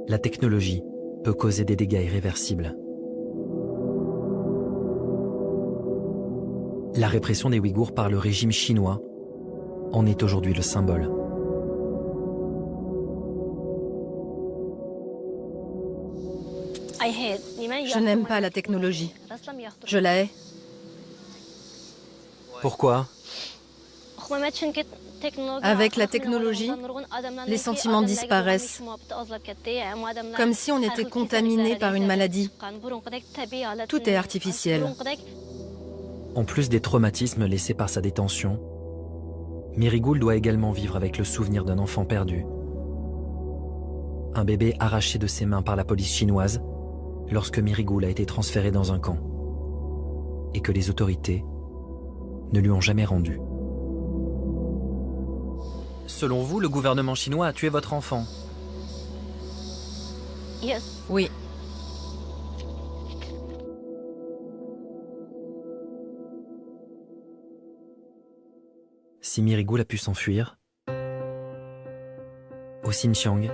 la technologie peut causer des dégâts irréversibles. La répression des Ouïghours par le régime chinois en est aujourd'hui le symbole. Je n'aime pas la technologie. Je la hais. Pourquoi? Avec la technologie, les sentiments disparaissent, comme si on était contaminé par une maladie. Tout est artificiel. En plus des traumatismes laissés par sa détention, Mirigoul doit également vivre avec le souvenir d'un enfant perdu. Un bébé arraché de ses mains par la police chinoise lorsque Mirigoul a été transféré dans un camp et que les autorités ne lui ont jamais rendu. Selon vous, le gouvernement chinois a tué votre enfant? Oui. Si Mirigoul a pu s'enfuir, au Xinjiang,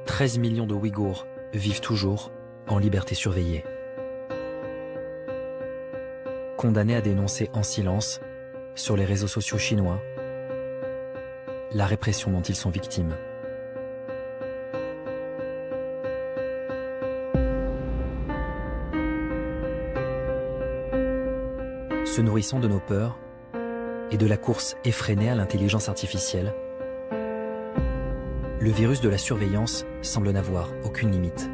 13 millions de Ouïghours vivent toujours en liberté surveillée. Condamnés à dénoncer en silence, sur les réseaux sociaux chinois, la répression dont ils sont victimes. Se nourrissant de nos peurs et de la course effrénée à l'intelligence artificielle, le virus de la surveillance semble n'avoir aucune limite.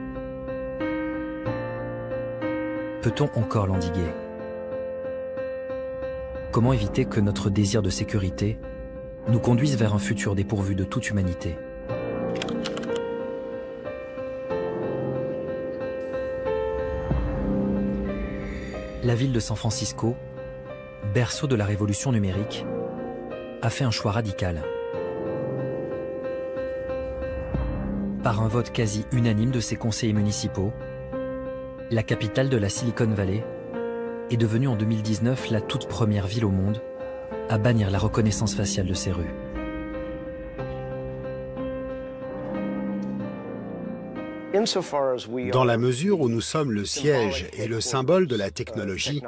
Peut-on encore l'endiguer? Comment éviter que notre désir de sécurité nous conduise vers un futur dépourvu de toute humanité? La ville de San Francisco, berceau de la révolution numérique, a fait un choix radical. Par un vote quasi unanime de ses conseillers municipaux, la capitale de la Silicon Valley est devenue en 2019 la toute première ville au monde à bannir la reconnaissance faciale de ses rues. Dans la mesure où nous sommes le siège et le symbole de la technologie,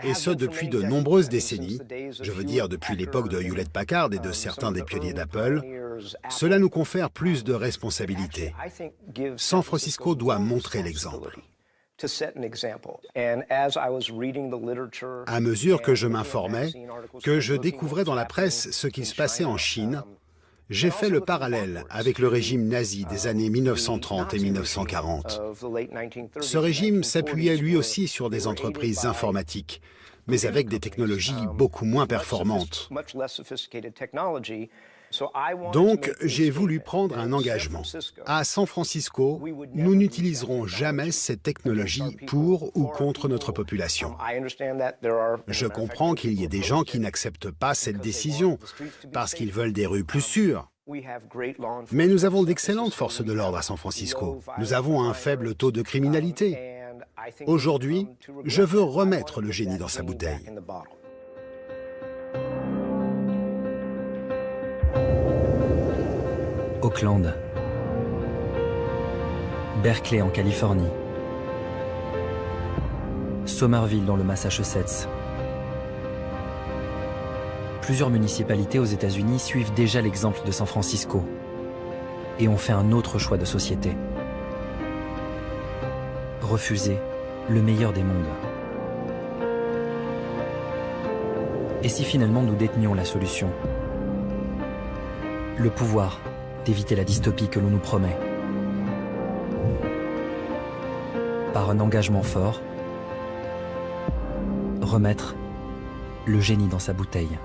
et ce depuis de nombreuses décennies, je veux dire depuis l'époque de Hewlett-Packard et de certains des pionniers d'Apple, cela nous confère plus de responsabilités. San Francisco doit montrer l'exemple. À mesure que je m'informais, que je découvrais dans la presse ce qui se passait en Chine, j'ai fait le parallèle avec le régime nazi des années 1930 et 1940. Ce régime s'appuyait lui aussi sur des entreprises informatiques, mais avec des technologies beaucoup moins performantes. Donc, j'ai voulu prendre un engagement. À San Francisco, nous n'utiliserons jamais cette technologie pour ou contre notre population. Je comprends qu'il y ait des gens qui n'acceptent pas cette décision parce qu'ils veulent des rues plus sûres. Mais nous avons d'excellentes forces de l'ordre à San Francisco. Nous avons un faible taux de criminalité. Aujourd'hui, je veux remettre le génie dans sa bouteille. Oakland, Berkeley en Californie, Somerville dans le Massachusetts. Plusieurs municipalités aux États-Unis suivent déjà l'exemple de San Francisco et ont fait un autre choix de société. Refuser le meilleur des mondes. Et si finalement nous détenions la solution? Le pouvoir d'éviter la dystopie que l'on nous promet. Par un engagement fort, remettre le génie dans sa bouteille.